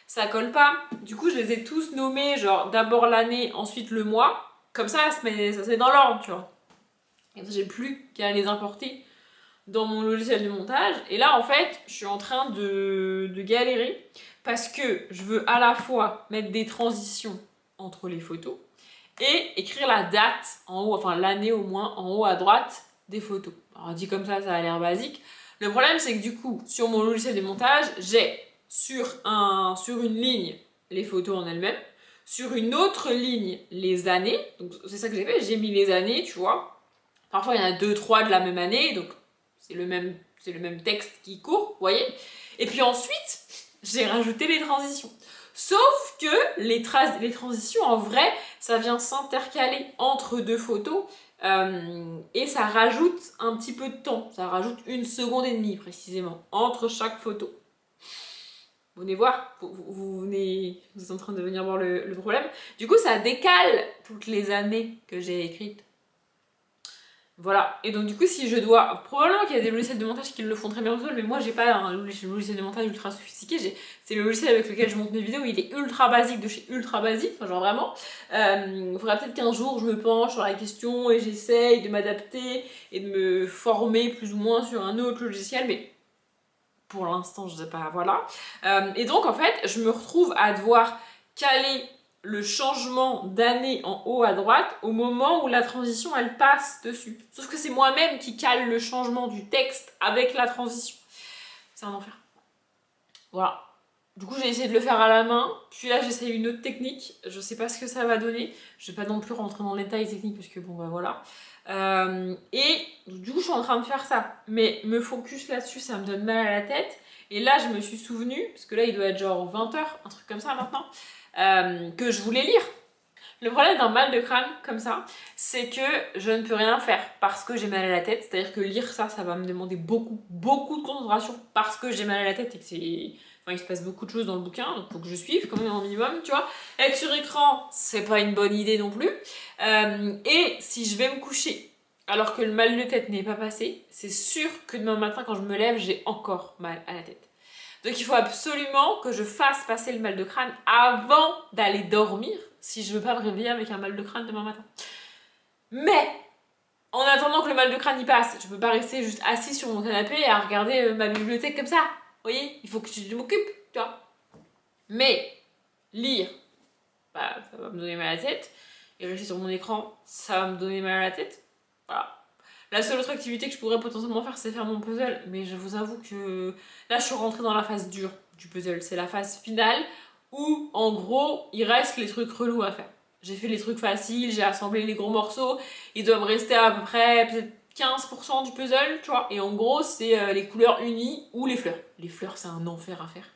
ça colle pas. Du coup je les ai tous nommés, genre d'abord l'année, ensuite le mois, comme ça ça se met dans l'ordre, tu vois. Et j'ai plus qu'à les importer dans mon logiciel de montage. Et là en fait je suis en train de galérer parce que je veux à la fois mettre des transitions entre les photos et écrire la date en haut, enfin l'année au moins en haut à droite des photos. Alors dit comme ça a l'air basique. Le problème c'est que du coup, sur mon logiciel de montage, j'ai sur une ligne les photos en elles-mêmes, sur une autre ligne les années, donc c'est ça que j'ai fait, j'ai mis les années, tu vois. Parfois il y en a 2, 3 de la même année, donc c'est le même texte qui court, vous voyez. Et puis ensuite, j'ai rajouté les transitions. Sauf que les transitions, en vrai, ça vient s'intercaler entre deux photos et ça rajoute un petit peu de temps. Ça rajoute 1,5 seconde précisément entre chaque photo. Vous venez voir, vous êtes en train de venir voir le problème. Du coup, ça décale toutes les années que j'ai écrites. Voilà, et donc du coup si je dois, probablement qu'il y a des logiciels de montage qui le font très bien tout seul, mais moi j'ai pas un logiciel de montage ultra sophistiqué, c'est le logiciel avec lequel je monte mes vidéos, il est ultra basique de chez ultra basique, enfin genre vraiment, il faudra peut-être qu'un jour je me penche sur la question et j'essaye de m'adapter et de me former plus ou moins sur un autre logiciel, mais pour l'instant je sais pas, voilà. Et donc en fait je me retrouve à devoir caler le changement d'année en haut à droite au moment où la transition elle passe dessus. Sauf que c'est moi-même qui cale le changement du texte avec la transition. C'est un enfer. Voilà. Du coup j'ai essayé de le faire à la main, puis là j'essaye une autre technique, je sais pas ce que ça va donner, je vais pas non plus rentrer dans les détails techniques parce que bon bah voilà. Et du coup je suis en train de faire ça, mais me focus là-dessus ça me donne mal à la tête. Et là je me suis souvenu, parce que là il doit être genre 20h, un truc comme ça maintenant, que je voulais lire. Le problème d'un mal de crâne comme ça, c'est que je ne peux rien faire parce que j'ai mal à la tête. C'est-à-dire que lire ça, ça va me demander beaucoup de concentration parce que j'ai mal à la tête et que c'est... Enfin, il se passe beaucoup de choses dans le bouquin, donc il faut que je suive quand même un minimum, tu vois. Être sur écran, c'est pas une bonne idée non plus. Et si je vais me coucher alors que le mal de tête n'est pas passé, c'est sûr que demain matin, quand je me lève, j'ai encore mal à la tête. Donc il faut absolument que je fasse passer le mal de crâne avant d'aller dormir si je veux pas me réveiller avec un mal de crâne demain matin. Mais en attendant que le mal de crâne y passe, je peux pas rester juste assis sur mon canapé et à regarder ma bibliothèque comme ça. Vous voyez, il faut que je m'occupe, tu vois. Mais lire, bah ça va me donner mal à la tête. Et rester sur mon écran, ça va me donner mal à la tête. Voilà. La seule autre activité que je pourrais potentiellement faire, c'est faire mon puzzle. Mais je vous avoue que là, je suis rentrée dans la phase dure du puzzle. C'est la phase finale où, en gros, il reste les trucs relous à faire. J'ai fait les trucs faciles, j'ai assemblé les gros morceaux. Il doit me rester à peu près peut-être 15% du puzzle, tu vois. Et en gros, c'est les couleurs unies ou les fleurs. Les fleurs, c'est un enfer à faire.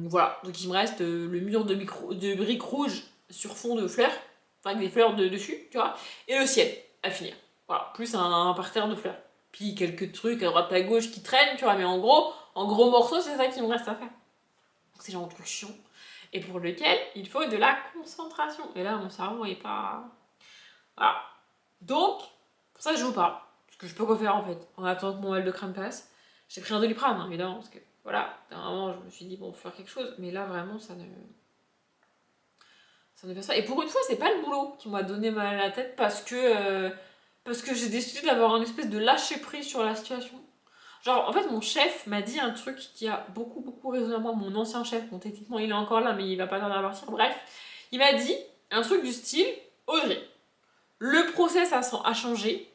Voilà, donc il me reste le mur de briques rouges sur fond de fleurs, enfin avec des fleurs dessus, tu vois, et le ciel à finir. Voilà, plus un parterre de fleurs. Puis quelques trucs à droite à gauche qui traînent, tu vois, mais en gros morceaux, c'est ça qui me reste à faire. Donc c'est genre un truc chiant, et pour lequel il faut de la concentration. Et là, mon cerveau est pas... Voilà. Donc, pour ça, je joue pas. Parce que je peux quoi faire, en fait, en attendant que mon mal de crâne passe. J'ai pris un Doliprane, hein, évidemment, parce que, voilà, à un moment, je me suis dit, bon, faut faire quelque chose. Mais là, vraiment, ça ne fait pas. Et pour une fois, c'est pas le boulot qui m'a donné mal à la tête parce que j'ai décidé d'avoir une espèce de lâcher prise sur la situation. Genre, en fait, mon chef m'a dit un truc qui a beaucoup résonné à moi. Mon ancien chef, bon, techniquement, il est encore là, mais il va pas tarder à partir. Bref, il m'a dit un truc du style, Audrey, le process a changé,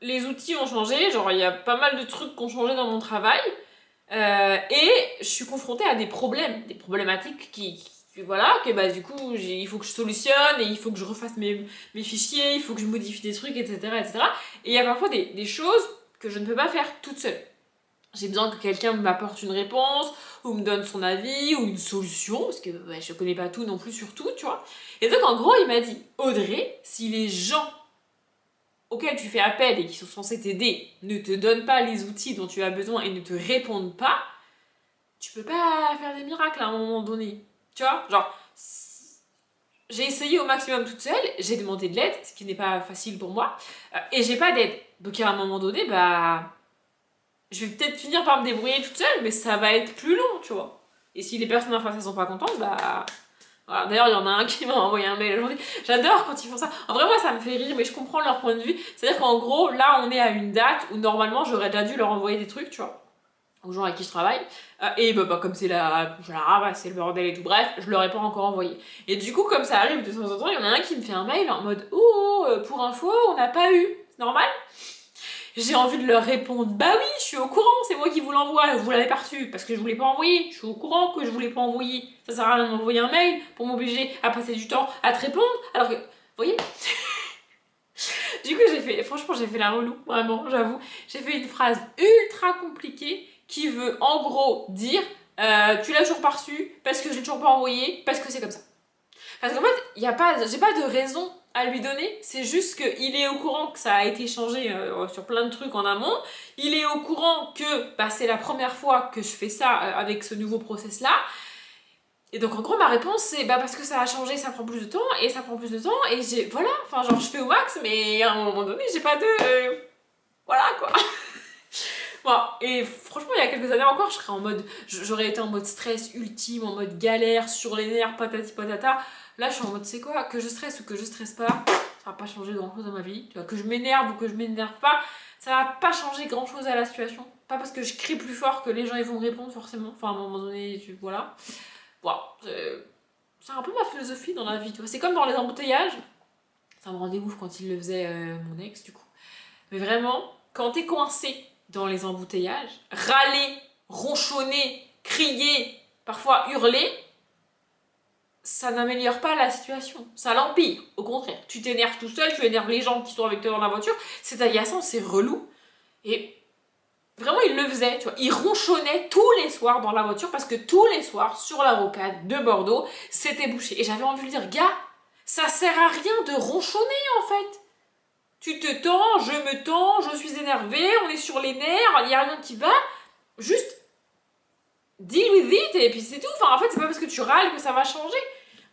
les outils ont changé, genre, il y a pas mal de trucs qui ont changé dans mon travail, et je suis confrontée à des problématiques voilà, que bah du coup il faut que je solutionne et il faut que je refasse mes fichiers, il faut que je modifie des trucs, etc. Et il y a parfois des choses que je ne peux pas faire toute seule. J'ai besoin que quelqu'un m'apporte une réponse, ou me donne son avis, ou une solution, parce que bah, je connais pas tout non plus sur tout, tu vois. Et donc en gros il m'a dit, Audrey, si les gens auxquels tu fais appel et qui sont censés t'aider ne te donnent pas les outils dont tu as besoin et ne te répondent pas, tu peux pas faire des miracles à un moment donné. Tu vois, genre, j'ai essayé au maximum toute seule, j'ai demandé de l'aide, ce qui n'est pas facile pour moi, et j'ai pas d'aide. Donc à un moment donné, bah, je vais peut-être finir par me débrouiller toute seule, mais ça va être plus long, tu vois. Et si les personnes en face elles sont pas contentes, bah... Voilà. D'ailleurs, il y en a un qui m'a envoyé un mail aujourd'hui. J'adore quand ils font ça. En vrai, moi, ça me fait rire, mais je comprends leur point de vue. C'est-à-dire qu'en gros, là, on est à une date où normalement, j'aurais déjà dû leur envoyer des trucs, tu vois. aux gens avec qui je travaille, et comme c'est je la ramasse, c'est le bordel et tout, bref, je leur ai pas encore envoyé. Et du coup, comme ça arrive de temps en temps, il y en a un qui me fait un mail en mode oh, pour info, on n'a pas eu, c'est normal? J'ai envie de leur répondre bah oui, je suis au courant, c'est moi qui vous l'envoie, vous l'avez pas reçu parce que je voulais pas envoyer, je suis au courant que je voulais pas envoyer, ça sert à rien de m'envoyer un mail pour m'obliger à passer du temps à te répondre, alors que, vous voyez. Du coup, franchement, j'ai fait la relou, vraiment, j'avoue. J'ai fait une phrase ultra compliquée qui veut en gros dire tu l'as toujours pas reçu parce que je l'ai toujours pas envoyé, parce que c'est comme ça. Parce qu'en fait, j'ai pas de raison à lui donner, c'est juste qu'il est au courant que ça a été changé sur plein de trucs en amont, il est au courant que c'est la première fois que je fais ça avec ce nouveau process là. Et donc en gros ma réponse c'est parce que ça a changé, ça prend plus de temps et ça prend plus de temps et voilà, enfin genre je fais au max mais à un moment donné j'ai pas de... voilà quoi. Bon, et franchement il y a quelques années encore je serais en mode, j'aurais été en mode stress ultime, en mode galère, sur les nerfs, patati patata. Là je suis en mode c'est quoi, que je stresse ou que je stresse pas, ça va pas changer grand chose dans ma vie, tu vois, que je m'énerve ou que je m'énerve pas, ça va pas changer grand chose à la situation. Pas parce que je crie plus fort que les gens ils vont me répondre forcément, enfin à un moment donné, voilà. Bon, c'est un peu ma philosophie dans la vie, tu vois. C'est comme dans les embouteillages. Ça me rendait ouf quand il le faisait mon ex, du coup. Mais vraiment, quand t'es coincé dans les embouteillages, râler, ronchonner, crier, parfois hurler, ça n'améliore pas la situation. Ça l'empire, au contraire. Tu t'énerves tout seul, tu énerves les gens qui sont avec toi dans la voiture. C'est agaçant, c'est relou. Et vraiment, il le faisait, tu vois. Il ronchonnait tous les soirs dans la voiture parce que tous les soirs, sur la rocade de Bordeaux, c'était bouché. Et j'avais envie de lui dire, gars, ça sert à rien de ronchonner en fait. Tu te tends, je me tends, je suis énervée, on est sur les nerfs, il n'y a rien qui va. Juste deal with it et puis c'est tout. Enfin, en fait, c'est pas parce que tu râles que ça va changer.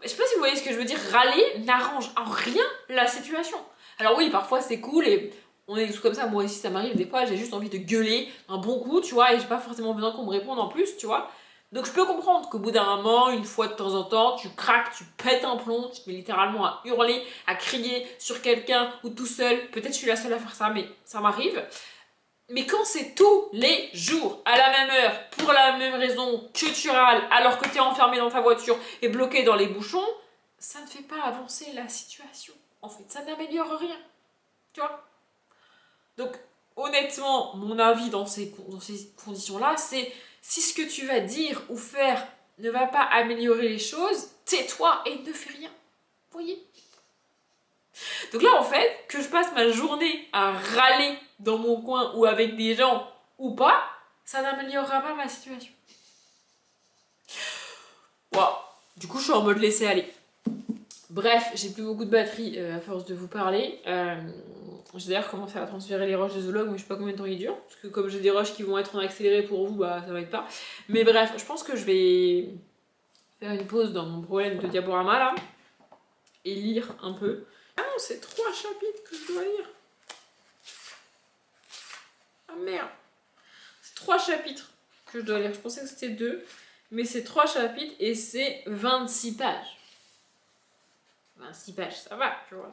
Je sais pas si vous voyez ce que je veux dire. Râler n'arrange en rien la situation. Alors oui, parfois c'est cool et on est tous comme ça, moi aussi ça m'arrive des fois, j'ai juste envie de gueuler un bon coup, tu vois, et j'ai pas forcément besoin qu'on me réponde en plus, tu vois. Donc je peux comprendre qu'au bout d'un moment, une fois de temps en temps, tu craques, tu pètes un plomb, tu te mets littéralement à hurler, à crier sur quelqu'un ou tout seul. Peut-être je suis la seule à faire ça, mais ça m'arrive. Mais quand c'est tous les jours, à la même heure, pour la même raison que tu râles, alors que tu es enfermé dans ta voiture et bloqué dans les bouchons, ça ne fait pas avancer la situation. En fait, ça n'améliore rien. Tu vois? Donc, honnêtement, mon avis dans ces conditions-là, c'est si ce que tu vas dire ou faire ne va pas améliorer les choses, tais-toi et ne fais rien. Vous voyez? Donc là, en fait, que je passe ma journée à râler dans mon coin ou avec des gens ou pas, ça n'améliorera pas ma situation. Wow. Du coup, je suis en mode laisser aller. Bref, j'ai plus beaucoup de batterie à force de vous parler. J'ai d'ailleurs commencé à transférer les rushs de Zolog, mais je sais pas combien de temps ils durent. Parce que comme j'ai des rushs qui vont être en accéléré pour vous, ça va être pas. Mais bref, je pense que je vais faire une pause dans mon problème de diaporama là. Et lire un peu. Ah non, c'est 3 chapitres que je dois lire. Ah merde. C'est 3 chapitres que je dois lire. Je pensais que c'était 2. Mais c'est 3 chapitres et c'est 26 pages. 26 pages, ça va, tu vois.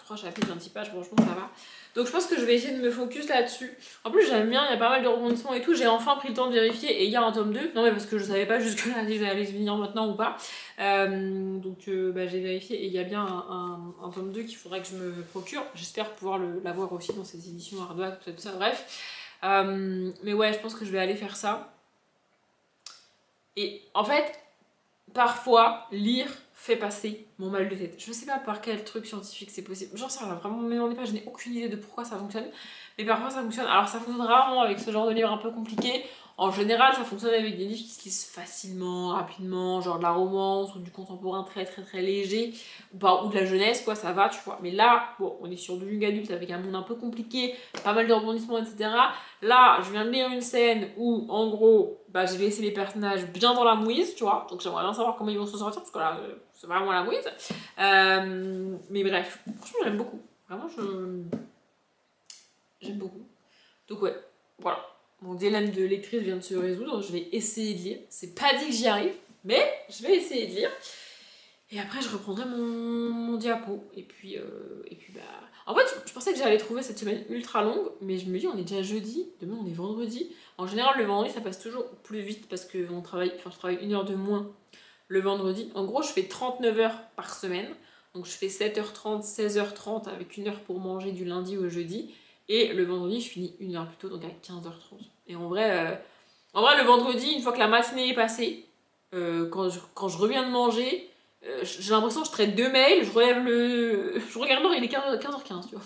3 chapitres, 26 pages, franchement, ça va. Donc je pense que je vais essayer de me focus là-dessus. En plus, j'aime bien, il y a pas mal de rebondissements et tout. J'ai enfin pris le temps de vérifier et il y a un tome 2. Non, mais parce que je savais pas jusque-là si ça allait venir maintenant ou pas. Donc j'ai vérifié et il y a bien un tome 2 qu'il faudrait que je me procure. J'espère pouvoir l'avoir aussi dans ces éditions Ardoise, tout ça, bref. Mais ouais, je pense que je vais aller faire ça. Et en fait, parfois, lire fait passer mon mal de tête. Je ne sais pas par quel truc scientifique c'est possible. J'en sais rien, vraiment, mais on n'est pas, je n'ai aucune idée de pourquoi ça fonctionne. Mais parfois ça fonctionne. Alors ça fonctionne rarement avec ce genre de livre un peu compliqué. En général, ça fonctionne avec des livres qui se lisent facilement, rapidement, genre de la romance ou du contemporain très très très léger, ou de la jeunesse, quoi, ça va, tu vois. Mais là, bon, on est sur du young adulte avec un monde un peu compliqué, pas mal de rebondissements, etc. Là, je viens de lire une scène où, en gros, j'ai laissé les personnages bien dans la mouise, tu vois. Donc j'aimerais bien savoir comment ils vont se sortir, parce que là, c'est vraiment la mouise. Mais bref, franchement, j'aime beaucoup. Vraiment, j'aime beaucoup. Donc ouais, voilà. Mon dilemme de lectrice vient de se résoudre, je vais essayer de lire. C'est pas dit que j'y arrive, mais je vais essayer de lire. Et après, je reprendrai mon diapo. Et puis bah... En fait, je pensais que j'allais trouver cette semaine ultra longue, mais je me dis, on est déjà jeudi, demain on est vendredi. En général, le vendredi, ça passe toujours plus vite parce que je travaille 1 heure de moins le vendredi. En gros, je fais 39 heures par semaine. Donc, je fais 7h30, 16h30 avec 1 heure pour manger du lundi au jeudi. Et le vendredi, je finis 1 heure plus tôt, donc à 15h30. Et en vrai, le vendredi, une fois que la matinée est passée, quand je reviens de manger, j'ai l'impression que je traite 2 mails, je relève je regarde l'heure, il est 15h15, tu vois.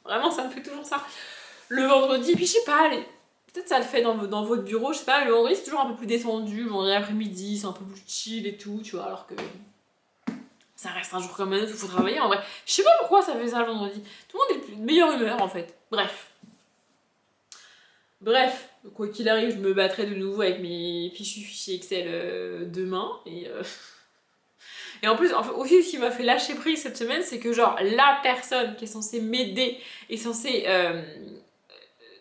Vraiment, ça me fait toujours ça. Le vendredi, puis je sais pas, peut-être ça le fait dans votre bureau, je sais pas, le vendredi c'est toujours un peu plus détendu, le vendredi après-midi c'est un peu plus chill et tout, tu vois, alors que ça reste un jour comme un autre où il faut travailler. En vrai, je sais pas pourquoi ça fait ça le vendredi. Tout le monde est de meilleure humeur en fait. Bref, quoi qu'il arrive, je me battrai de nouveau avec mes fichiers Excel demain. Et en plus, aussi, ce qui m'a fait lâcher prise cette semaine, c'est que genre, la personne qui est censée m'aider est censée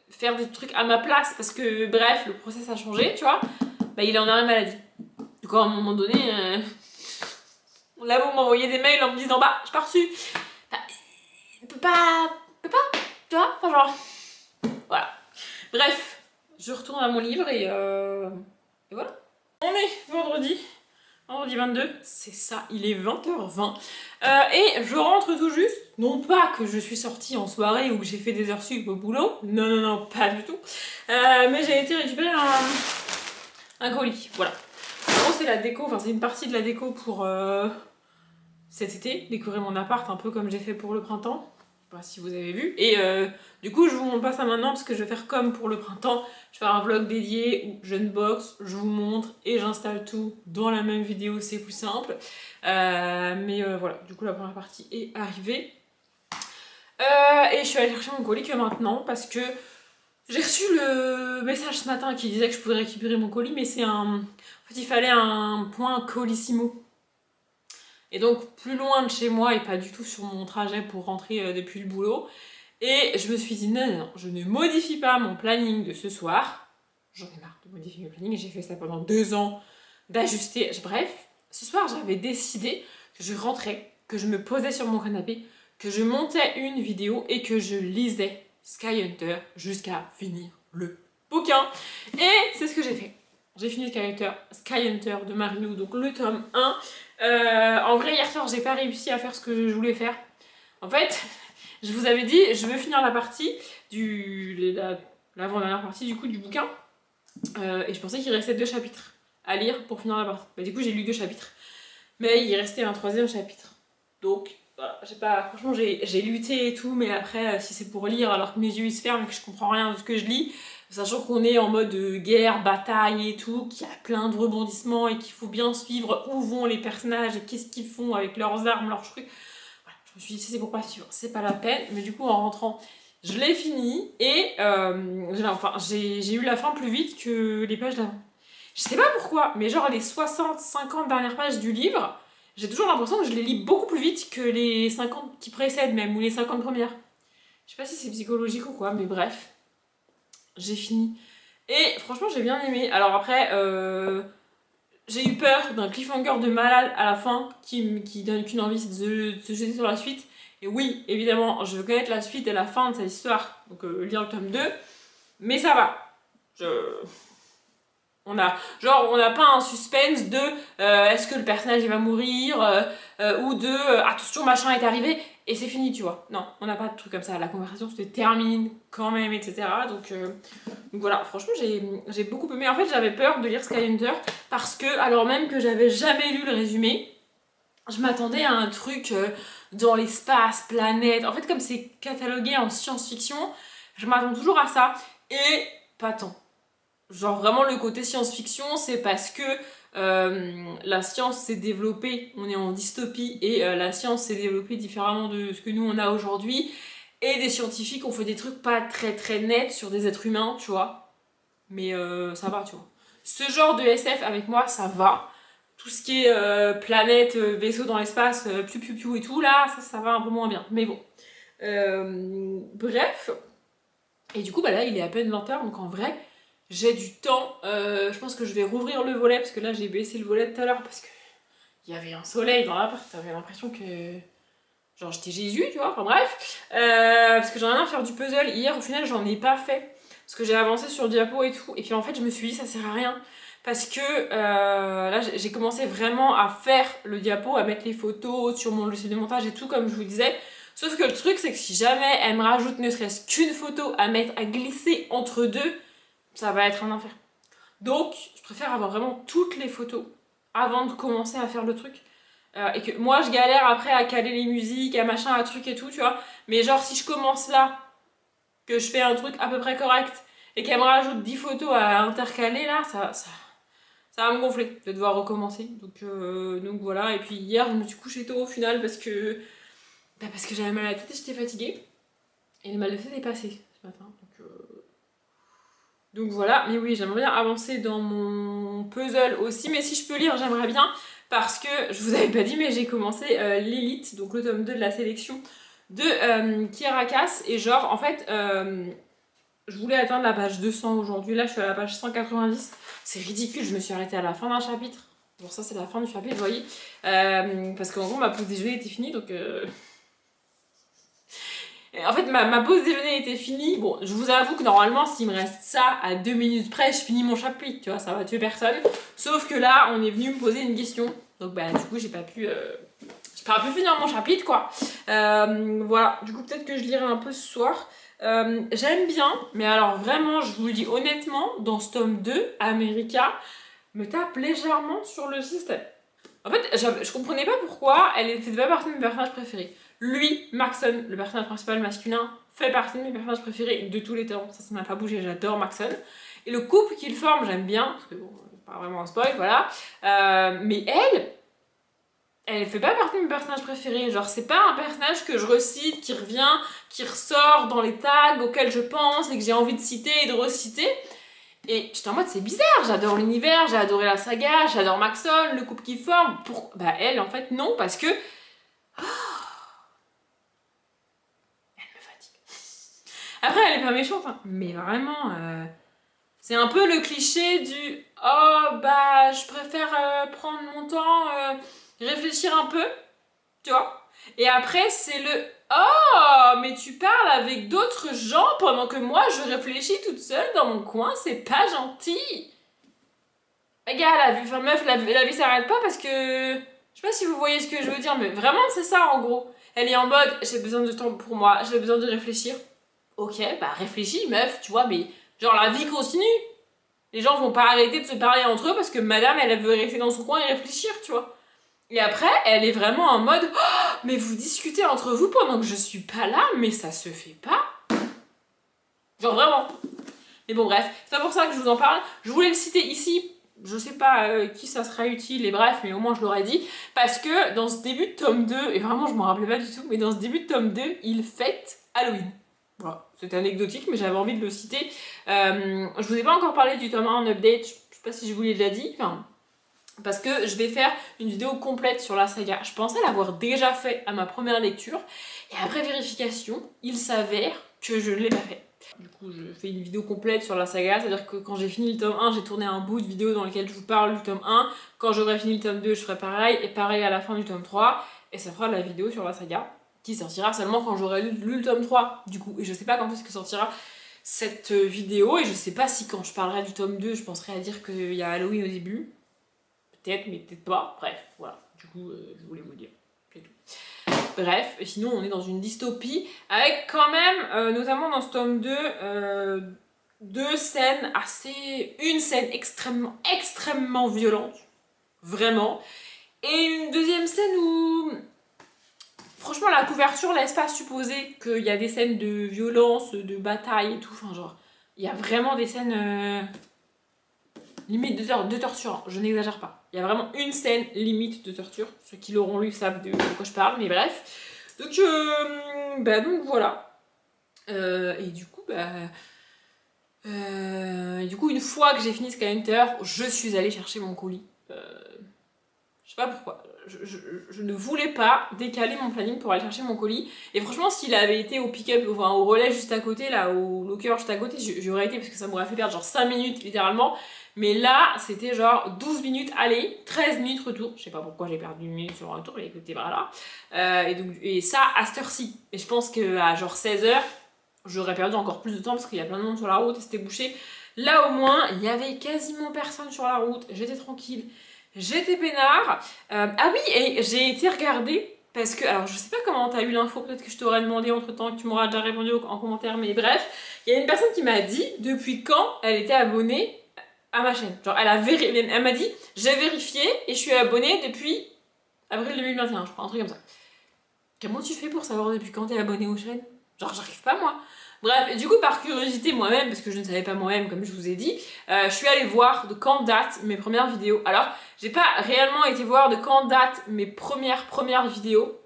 faire des trucs à ma place parce que, bref, le process a changé, tu vois, bah il est en arrêt maladie. Du coup, à un moment donné, là, vous m'envoyez des mails en me disant, bah, je pas reçu. Bah, il peut pas, tu vois, enfin, genre, voilà. Bref, je retourne à mon livre et voilà. On est vendredi 22, c'est ça, il est 20h20. Et je rentre tout juste, non pas que je suis sortie en soirée ou que j'ai fait des heures sup au boulot, non, pas du tout. Mais j'ai été récupérer un colis, voilà. En gros, c'est la déco, enfin c'est une partie de la déco pour cet été, décorer mon appart un peu comme j'ai fait pour le printemps. Je sais pas si vous avez vu. Et du coup, je vous montre pas ça maintenant parce que je vais faire comme pour le printemps. Je vais faire un vlog dédié où je unbox, je vous montre et j'installe tout dans la même vidéo, c'est plus simple. Mais voilà, du coup la première partie est arrivée. Et je suis allée chercher mon colis que maintenant parce que j'ai reçu le message ce matin qui disait que je pouvais récupérer mon colis, mais c'est un... En fait, il fallait un point Colissimo. Et donc plus loin de chez moi et pas du tout sur mon trajet pour rentrer depuis le boulot. Et je me suis dit non, je ne modifie pas mon planning de ce soir. J'en ai marre de modifier mon planning, j'ai fait ça pendant 2 ans, d'ajuster. Bref, ce soir j'avais décidé que je rentrais, que je me posais sur mon canapé, que je montais une vidéo et que je lisais Sky Hunter jusqu'à finir le bouquin. Et c'est ce que j'ai fait. J'ai fini Sky Hunter de Marilou, donc le tome 1. En vrai, hier soir, j'ai pas réussi à faire ce que je voulais faire. En fait, je vous avais dit, je veux finir la partie l'avant-dernière partie du coup du bouquin. Et je pensais qu'il restait 2 chapitres à lire pour finir la partie. Bah, du coup, j'ai lu 2 chapitres. Mais il restait un 3e chapitre. Donc, voilà, franchement, j'ai lutté et tout, mais après, si c'est pour lire alors que mes yeux ils se ferment et que je comprends rien de ce que je lis, sachant qu'on est en mode guerre, bataille et tout, qu'il y a plein de rebondissements et qu'il faut bien suivre où vont les personnages et qu'est-ce qu'ils font avec leurs armes, leurs trucs. Voilà, je me suis dit, c'est pour pas suivre, c'est pas la peine. Mais du coup, en rentrant, je l'ai fini et j'ai eu la fin plus vite que les pages d'avant. Je sais pas pourquoi, mais genre les 60-50 dernières pages du livre, j'ai toujours l'impression que je les lis beaucoup plus vite que les 50 qui précèdent même, ou les 50 premières. Je sais pas si c'est psychologique ou quoi, mais bref. J'ai fini. Et franchement, j'ai bien aimé. Alors après, j'ai eu peur d'un cliffhanger de malade à la fin qui donne qu'une envie, c'est de se jeter sur la suite. Et oui, évidemment, je veux connaître la suite et la fin de cette histoire, donc lire le tome 2. Mais ça va. On n'a pas un suspense de est-ce que le personnage il va mourir ou de attention machin est arrivé et c'est fini, tu vois. Non, on n'a pas de truc comme ça. La conversation se termine quand même, etc. Donc voilà, franchement j'ai beaucoup aimé. En fait, j'avais peur de lire Sky Hunter parce que, alors même que j'avais jamais lu le résumé, je m'attendais à un truc dans l'espace, planète. En fait, comme c'est catalogué en science-fiction, je m'attends toujours à ça et pas tant. Genre vraiment le côté science-fiction, c'est parce que la science s'est développée, on est en dystopie, et la science s'est développée différemment de ce que nous on a aujourd'hui, et des scientifiques ont fait des trucs pas très très nets sur des êtres humains, tu vois. Mais ça va, tu vois. Ce genre de SF avec moi, ça va. Tout ce qui est planète, vaisseau dans l'espace, piou piou piou et tout, là, ça va un peu moins bien. Mais bon. Bref. Et du coup, bah là, il est à peine 20h, donc en vrai... J'ai du temps, je pense que je vais rouvrir le volet parce que là j'ai baissé le volet tout à l'heure parce que il y avait un soleil dans l'appart, t'avais l'impression que... Genre j'étais Jésus, tu vois, enfin bref. Parce que j'en ai rien à faire du puzzle. Hier, au final, j'en ai pas fait. Parce que j'ai avancé sur le diapo et tout. Et puis en fait, je me suis dit, ça sert à rien. Parce que là, j'ai commencé vraiment à faire le diapo, à mettre les photos sur mon logiciel de montage et tout, comme je vous disais. Sauf que le truc, c'est que si jamais elle me rajoute ne serait-ce qu'une photo à mettre, à glisser entre deux, ça va être un enfer. Donc, je préfère avoir vraiment toutes les photos avant de commencer à faire le truc. Et que moi, je galère après à caler les musiques, à machin, à truc et tout, tu vois. Mais genre, si je commence là, que je fais un truc à peu près correct, et qu'elle me rajoute 10 photos à intercaler, là, ça va me gonfler de devoir recommencer. Donc voilà, et puis hier, je me suis couchée tôt au final parce que j'avais mal à la tête et j'étais fatiguée. Et le mal de tête est passé ce matin. Donc voilà, mais oui, j'aimerais bien avancer dans mon puzzle aussi, mais si je peux lire, j'aimerais bien, parce que, je vous avais pas dit, mais j'ai commencé l'élite, donc le tome 2 de la sélection de Kierakas, et genre, en fait, je voulais atteindre la page 200 aujourd'hui, là je suis à la page 190, c'est ridicule, je me suis arrêtée à la fin d'un chapitre, bon ça c'est la fin du chapitre, vous voyez, parce qu'en gros ma pause déjeuner était finie, donc... En fait, ma pause déjeuner était finie. Bon, je vous avoue que normalement, s'il me reste ça à 2 minutes près, je finis mon chapitre, tu vois, ça va tuer personne. Sauf que là, on est venu me poser une question. Donc, bah, du coup, j'ai pas pu finir mon chapitre, quoi. Voilà, du coup, peut-être que je lirai un peu ce soir. J'aime bien, mais alors vraiment, je vous le dis honnêtement, dans ce tome 2, America me tape légèrement sur le système. En fait, je comprenais pas pourquoi elle faisait pas partie de mes personnages préférés. Lui, Maxon, le personnage principal masculin, fait partie de mes personnages préférés de tous les temps. Ça n'a pas bougé, j'adore Maxon. Et le couple qu'il forme, j'aime bien, parce que bon, c'est pas vraiment un spoil, voilà. Mais elle fait pas partie de mes personnages préférés. Genre, c'est pas un personnage que je recite, qui revient, qui ressort dans les tags auxquels je pense et que j'ai envie de citer et de reciter. Et j'étais en mode, c'est bizarre, j'adore l'univers, j'ai adoré la saga, j'adore Maxon, le couple qu'il forme. Bah, elle, en fait, non, parce que. Après, elle est pas méchante, hein, mais vraiment, c'est un peu le cliché du oh bah je préfère prendre mon temps, réfléchir un peu, tu vois. Et après, c'est le oh mais tu parles avec d'autres gens pendant que moi je réfléchis toute seule dans mon coin, c'est pas gentil. Les gars, meuf, la vie s'arrête pas parce que je sais pas si vous voyez ce que je veux dire, mais vraiment c'est ça en gros. Elle est en mode j'ai besoin de temps pour moi, j'ai besoin de réfléchir. Ok, bah réfléchis, meuf, tu vois, mais genre la vie continue. Les gens vont pas arrêter de se parler entre eux parce que madame, elle veut rester dans son coin et réfléchir, tu vois. Et après, elle est vraiment en mode oh, mais vous discutez entre vous pendant que je suis pas là, mais ça se fait pas. Genre vraiment. Mais bon, bref, c'est pas pour ça que je vous en parle. Je voulais le citer ici. Je sais pas qui ça sera utile et bref, mais au moins je l'aurais dit. Parce que dans ce début de tome 2, et vraiment je m'en rappelais pas du tout, mais dans ce début de tome 2, il fête Halloween. Voilà, c'était anecdotique, mais j'avais envie de le citer. Je vous ai pas encore parlé du tome 1 en update, je sais pas si je vous l'ai déjà dit, parce que je vais faire une vidéo complète sur la saga. Je pensais l'avoir déjà fait à ma première lecture, et après vérification, il s'avère que je ne l'ai pas fait. Du coup, je fais une vidéo complète sur la saga, c'est-à-dire que quand j'ai fini le tome 1, j'ai tourné un bout de vidéo dans lequel je vous parle du tome 1. Quand j'aurai fini le tome 2, je ferai pareil, et pareil à la fin du tome 3, et ça fera la vidéo sur la saga, qui sortira seulement quand j'aurai lu le tome 3, du coup. Et je sais pas quand est-ce que sortira cette vidéo, et je sais pas si quand je parlerai du tome 2, je penserai à dire qu'il y a Halloween au début. Peut-être, mais peut-être pas. Bref, voilà. Du coup, je voulais vous le dire. C'est tout. Bref, et sinon, on est dans une dystopie, avec quand même, notamment dans ce tome 2, deux scènes assez... Une scène extrêmement violente. Vraiment. Et une deuxième scène où... Franchement, la couverture laisse pas supposer qu'il y a des scènes de violence, de bataille et tout. Enfin, genre, il y a vraiment des scènes limite de torture. Hein. Je n'exagère pas. Il y a vraiment une scène limite de torture. Ceux qui l'auront lu savent de quoi je parle, mais bref. Donc voilà. Et du coup, une fois que j'ai fini Skyhunter, je suis allée chercher mon colis. Je sais pas pourquoi. Je ne voulais pas décaler mon planning pour aller chercher mon colis. Et franchement, s'il avait été au pick-up, enfin au relais juste à côté, là, au locker juste à côté, j'aurais été parce que ça m'aurait fait perdre genre 5 minutes littéralement. Mais là, c'était genre 12 minutes aller, 13 minutes retour. Je sais pas pourquoi j'ai perdu une minute sur le retour, mais écoutez, voilà. Et ça, à cette heure-ci. Et je pense qu'à genre 16h, j'aurais perdu encore plus de temps parce qu'il y a plein de monde sur la route et c'était bouché. Là, au moins, il y avait quasiment personne sur la route. J'étais tranquille. J'étais peinard. Ah oui, et j'ai été regarder parce que, alors je sais pas comment t'as eu l'info, peut-être que je t'aurais demandé entre temps, que tu m'auras déjà répondu en commentaire, mais bref, il y a une personne qui m'a dit depuis quand elle était abonnée à ma chaîne. Genre, elle m'a dit, j'ai vérifié et je suis abonnée depuis avril 2021, je crois, un truc comme ça. Comment tu fais pour savoir depuis quand t'es abonnée aux chaînes? Genre, j'arrive pas moi. Bref, et du coup, par curiosité moi-même, parce que je ne savais pas moi-même, comme je vous ai dit, je suis allée voir de quand datent mes premières vidéos. Alors, j'ai pas réellement été voir de quand datent mes premières vidéos,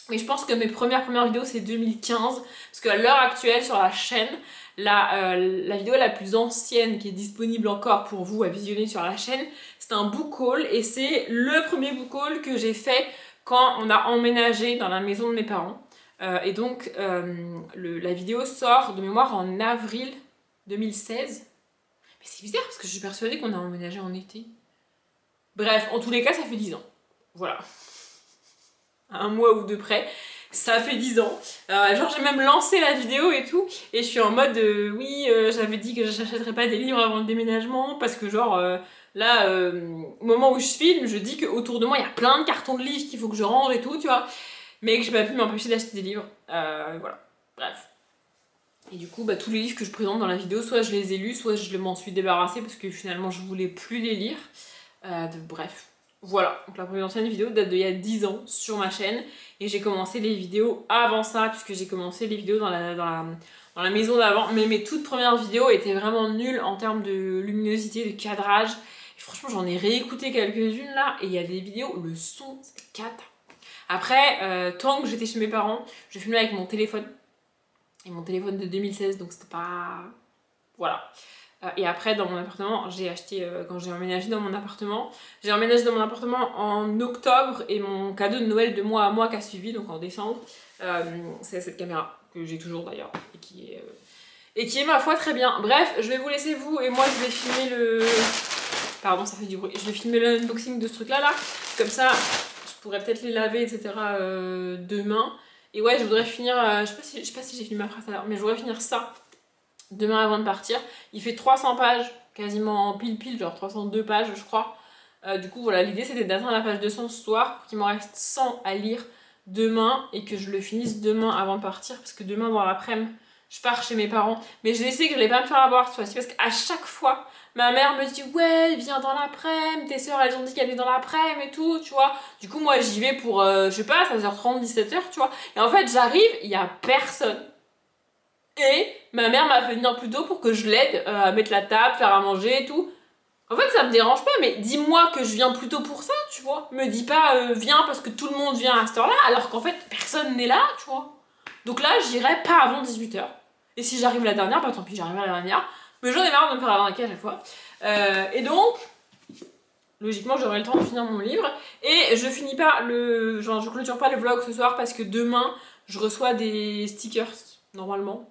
mais je pense que mes premières vidéos, c'est 2015, parce qu'à l'heure actuelle, sur la chaîne, la vidéo la plus ancienne qui est disponible encore pour vous à visionner sur la chaîne, c'est un book haul, et c'est le premier book haul que j'ai fait quand on a emménagé dans la maison de mes parents. Et donc, la vidéo sort de mémoire en avril 2016. Mais c'est bizarre parce que je suis persuadée qu'on a emménagé en été. Bref, en tous les cas, ça fait 10 ans. Voilà. À un mois ou deux près. Ça fait 10 ans. Genre, j'ai même lancé la vidéo et tout. Et je suis en mode, oui, j'avais dit que j'achèterais pas des livres avant le déménagement. Parce que, genre, là, au moment où je filme, je dis qu'autour de moi, il y a plein de cartons de livres qu'il faut que je range et tout, tu vois. Mais que j'ai pas pu m'empêcher d'acheter des livres. Voilà. Bref. Et du coup, tous les livres que je présente dans la vidéo, soit je les ai lus, soit je m'en suis débarrassée parce que finalement je voulais plus les lire. Bref. Voilà. Donc la première ancienne vidéo date d'il y a 10 ans sur ma chaîne. Et j'ai commencé les vidéos avant ça, puisque j'ai commencé les vidéos dans la maison d'avant. Mais mes toutes premières vidéos étaient vraiment nulles en termes de luminosité, de cadrage. Et franchement, j'en ai réécouté quelques-unes là. Et il y a des vidéos, le son, c'est cata. Après, tant que j'étais chez mes parents, je filmais avec mon téléphone. Et mon téléphone de 2016, donc c'était pas... Voilà. Et après, dans mon appartement, j'ai acheté... quand j'ai emménagé dans mon appartement, j'ai emménagé dans mon appartement en octobre, et mon cadeau de Noël de mois à mois qui a suivi, donc en décembre, c'est cette caméra, que j'ai toujours d'ailleurs, et qui est ma foi très bien. Bref, je vais vous laisser vous, et moi je vais filmer le... Pardon, ça fait du bruit. Je vais filmer l'unboxing de ce truc-là, là. Comme ça... Je pourrais peut-être les laver, etc. Demain. Et ouais, je voudrais finir... je sais pas si j'ai fini ma phrase alors, mais je voudrais finir ça demain avant de partir. Il fait 300 pages, quasiment pile, genre 302 pages, je crois. Du coup, voilà, l'idée c'était d'atteindre la page 200 ce soir pour qu'il m'en reste 100 à lire demain et que je le finisse demain avant de partir. Parce que demain, dans l'après-midi, je pars chez mes parents. Mais je sais que je vais pas me faire avoir cette fois-ci parce qu'à chaque fois... Ma mère me dit ouais viens dans l'après-midi, tes soeurs elles ont dit qu'elles étaient dans l'après-midi et tout, tu vois. Du coup moi j'y vais pour, je sais pas, 16h30, 17h, tu vois. Et en fait j'arrive, il y a personne. Et ma mère m'a fait venir plus tôt pour que je l'aide à mettre la table, faire à manger et tout. En fait ça me dérange pas, mais dis-moi que je viens plus tôt pour ça, tu vois. Me dis pas viens parce que tout le monde vient à cette heure-là, alors qu'en fait personne n'est là, tu vois. Donc là j'irai pas avant 18h. Et si j'arrive la dernière, tant pis j'arrive à la dernière. Mais j'en ai marre de me faire arnaquer à chaque fois. Et donc, logiquement, j'aurai le temps de finir mon livre. Et je finis pas je clôture pas le vlog ce soir parce que demain, je reçois des stickers, normalement.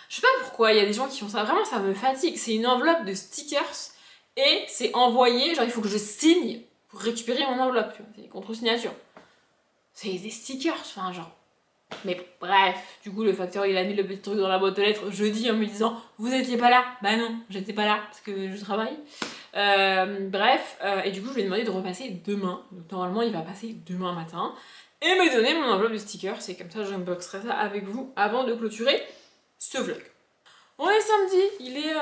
Je sais pas pourquoi, il y a des gens qui font ça. Vraiment, ça me fatigue. C'est une enveloppe de stickers et c'est envoyé. Genre, il faut que je signe pour récupérer mon enveloppe. Tu vois, c'est contre-signature. C'est des stickers, enfin, genre. Mais bref, du coup le facteur il a mis le petit truc dans la boîte aux lettres jeudi en me disant vous étiez pas là. Bah non, j'étais pas là parce que je travaille. Et du coup je lui ai demandé de repasser demain. Donc normalement il va passer demain matin et me donner mon enveloppe de stickers. C'est comme ça j'unboxerai ça avec vous avant de clôturer ce vlog. On est samedi, il est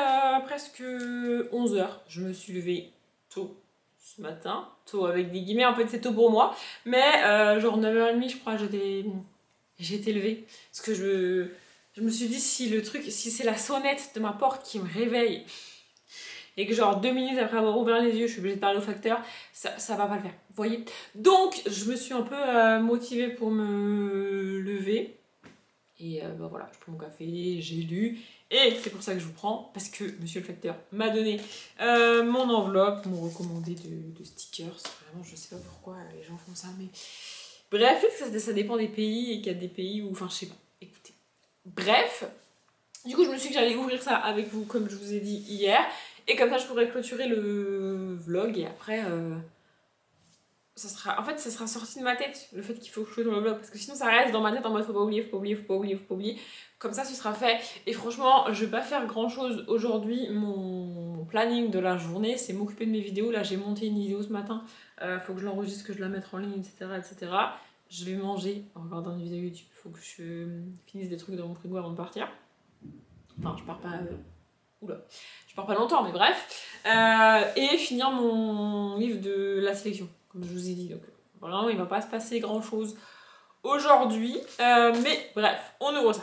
presque 11h. Je me suis levée tôt ce matin. Tôt avec des guillemets, en fait c'est tôt pour moi. Mais genre 9h30 je crois j'ai été levée. Parce que je me suis dit si c'est la sonnette de ma porte qui me réveille et que genre 2 minutes après avoir ouvert les yeux, je suis obligée de parler au facteur, ça va pas le faire. Vous voyez? Donc je me suis un peu motivée pour me lever. Et voilà, je prends mon café, j'ai lu. Et c'est pour ça que je vous prends, parce que monsieur le facteur m'a donné mon enveloppe, mon recommandé de stickers. Vraiment, je sais pas pourquoi les gens font ça, mais... Bref, peut-être que ça dépend des pays et qu'il y a des pays où... Enfin, je sais pas. Écoutez. Bref. Du coup, je me suis dit que j'allais ouvrir ça avec vous, comme je vous ai dit hier. Et comme ça je pourrais clôturer le vlog et après ça sera, en fait ça sera sorti de ma tête le fait qu'il faut que je clôture le vlog parce que sinon ça reste dans ma tête en mode faut pas oublier, faut pas oublier, faut pas oublier, faut pas oublier. Comme ça ce sera fait et franchement je vais pas faire grand chose aujourd'hui. Mon planning de la journée c'est m'occuper de mes vidéos. Là j'ai monté une vidéo ce matin, faut que je l'enregistre, que je la mette en ligne, etc. Je vais manger en regardant une vidéo YouTube, faut que je finisse des trucs dans mon frigo avant de partir. Enfin je pars pas... Oula, je pars pas longtemps mais bref. Et finir mon livre de la sélection, comme je vous ai dit. Donc vraiment il va pas se passer grand chose aujourd'hui. Mais bref, on ouvre ça.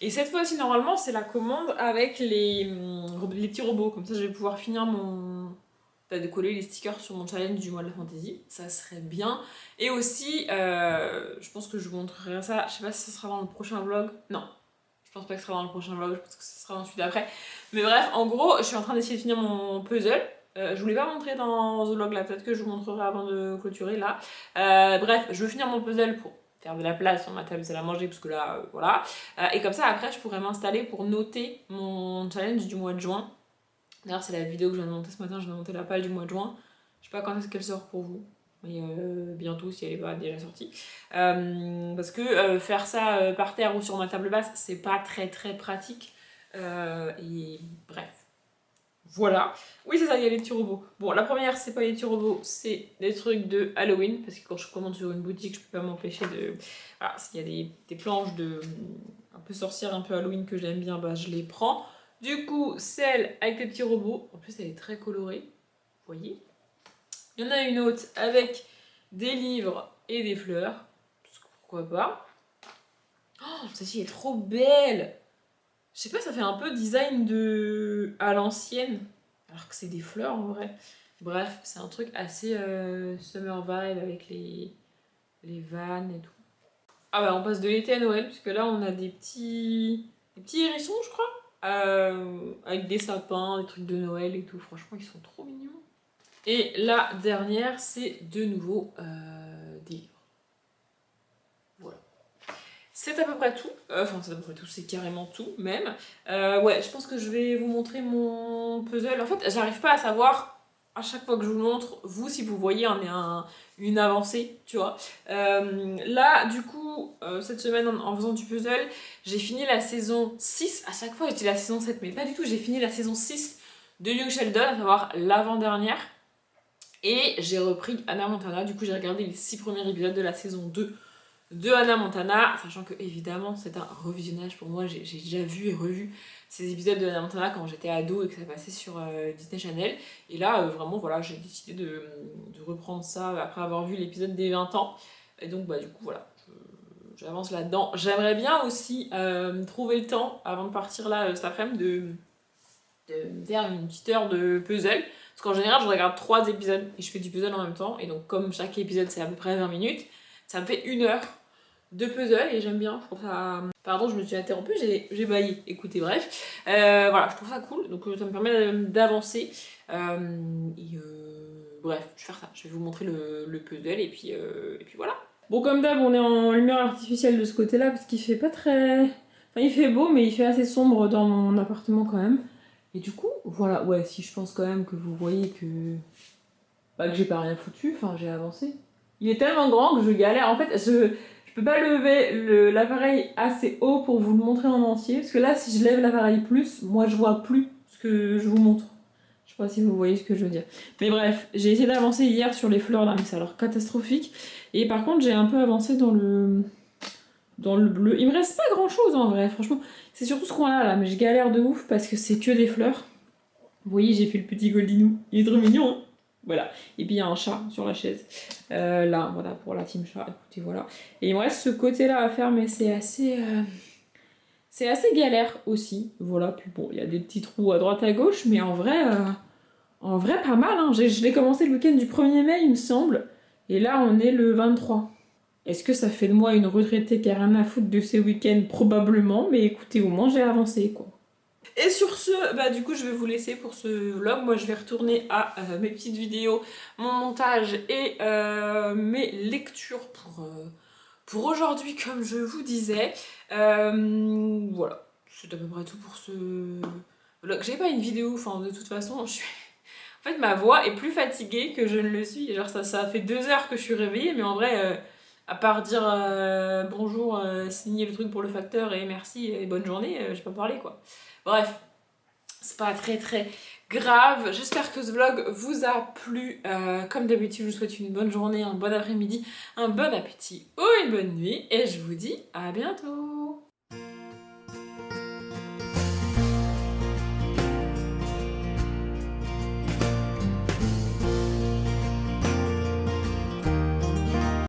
Et cette fois-ci normalement c'est la commande avec les petits robots. Comme ça je vais pouvoir finir de coller les stickers sur mon challenge du mois de la fantasy. Ça serait bien. Et aussi, je pense que je vous montrerai ça. Je sais pas si ça sera dans le prochain vlog. Non. Je pense pas que ce sera dans le prochain vlog, je pense que ce sera dans celui d'après. Mais bref, en gros, je suis en train d'essayer de finir mon puzzle. Je vous l'ai pas montré dans ce vlog là, peut-être que je vous montrerai avant de clôturer là. Bref, je veux finir mon puzzle pour faire de la place sur ma table salle à manger, parce que là, voilà. Et comme ça, après, je pourrais m'installer pour noter mon challenge du mois de juin. D'ailleurs, c'est la vidéo que je viens de monter ce matin, je viens de monter la page du mois de juin. Je sais pas quand est-ce qu'elle sort pour vous. Mais bientôt si elle est pas déjà sortie. Parce que faire ça par terre ou sur ma table basse, c'est pas très pratique. Et bref. Voilà. Oui, c'est ça, il y a les petits robots. Bon, la première, c'est pas les petits robots, c'est des trucs de Halloween. Parce que quand je commande sur une boutique, je peux pas m'empêcher de... Voilà, s'il y a des planches de un peu sorcières, un peu Halloween que j'aime bien, bah je les prends. Du coup, celle avec les petits robots, en plus elle est très colorée, vous voyez. Il y en a une autre avec des livres et des fleurs, parce que pourquoi pas. Oh, celle-ci est trop belle. Je sais pas, ça fait un peu design à l'ancienne, alors que c'est des fleurs en vrai. Bref, c'est un truc assez summer vibe avec les vannes et tout. Ah bah on passe de l'été à Noël, puisque là on a des petits hérissons je crois. Avec des sapins, des trucs de Noël et tout. Franchement, ils sont trop mignons. Et la dernière, c'est de nouveau des livres. Voilà. C'est à peu près tout. Enfin, c'est à peu près tout, c'est carrément tout même. Ouais, je pense que je vais vous montrer mon puzzle. En fait, j'arrive pas à savoir à chaque fois que je vous montre, vous, si vous voyez une avancée, tu vois. Là, du coup, cette semaine, en faisant du puzzle, j'ai fini la saison 6. À chaque fois, je dis la saison 7, mais pas du tout. J'ai fini la saison 6 de Young Sheldon, à savoir l'avant-dernière. Et j'ai repris Hannah Montana. Du coup, j'ai regardé les 6 premiers épisodes de la saison 2 de Hannah Montana, sachant que évidemment c'est un revisionnage pour moi, j'ai déjà vu et revu ces épisodes de Hannah Montana quand j'étais ado et que ça passait sur Disney Channel. Et là vraiment voilà, j'ai décidé de reprendre ça après avoir vu l'épisode des 20 ans. Et donc bah du coup voilà, j'avance là-dedans. J'aimerais bien aussi trouver le temps avant de partir là cet après-midi de faire une petite heure de puzzle. Parce qu'en général je regarde 3 épisodes et je fais du puzzle en même temps. Et donc comme chaque épisode c'est à peu près 20 minutes, ça me fait 1 heure de puzzle et j'aime bien, je trouve ça... Pardon, je me suis interrompue, j'ai baillé. Écoutez, bref. Voilà, je trouve ça cool, donc ça me permet d'avancer. Bref, je vais faire ça, je vais vous montrer le puzzle et puis voilà. Bon, comme d'hab, on est en lumière artificielle de ce côté-là parce qu'il fait pas très... Enfin, il fait beau, mais il fait assez sombre dans mon appartement quand même. Et du coup, voilà, ouais, si je pense quand même que vous voyez que... Bah, que j'ai pas rien foutu, enfin, j'ai avancé. Il est tellement grand que je galère. En fait, je peux pas lever l'appareil assez haut pour vous le montrer en entier. Parce que là, si je lève l'appareil plus, moi je vois plus ce que je vous montre. Je sais pas si vous voyez ce que je veux dire. Mais bref, j'ai essayé d'avancer hier sur les fleurs là, mais c'est alors catastrophique. Et par contre, j'ai un peu avancé dans le bleu. Il me reste pas grand chose en vrai, franchement. C'est surtout ce coin là, mais je galère de ouf parce que c'est que des fleurs. Vous voyez, j'ai fait le petit goldinou. Il est trop mignon, hein. Voilà. Et puis il y a un chat sur la chaise. Là, voilà, pour la team chat. Écoutez, voilà. Et il me reste ce côté-là à faire, mais c'est assez galère aussi. Voilà. Puis bon, il y a des petits trous à droite à gauche, mais en vrai pas mal. Hein. Je l'ai commencé le week-end du 1er mai, il me semble. Et là, on est le 23. Est-ce que ça fait de moi une retraitée qui a rien à foutre de ces week-ends? Probablement. Mais écoutez, au moins j'ai avancé, quoi. Et sur ce, bah du coup je vais vous laisser pour ce vlog. Moi je vais retourner à mes petites vidéos, mon montage et mes lectures pour aujourd'hui comme je vous disais. Voilà, c'est à peu près tout vlog. J'ai pas une vidéo, enfin de toute façon, je suis... En fait, ma voix est plus fatiguée que je ne le suis. Genre, ça fait 2 heures que je suis réveillée, mais en vrai, à part dire bonjour, signer le truc pour le facteur et merci et bonne journée, j'ai pas parlé quoi. Bref, c'est pas très très grave. J'espère que ce vlog vous a plu. Comme d'habitude, je vous souhaite une bonne journée, un bon après-midi, un bon appétit ou une bonne nuit. Et je vous dis à bientôt.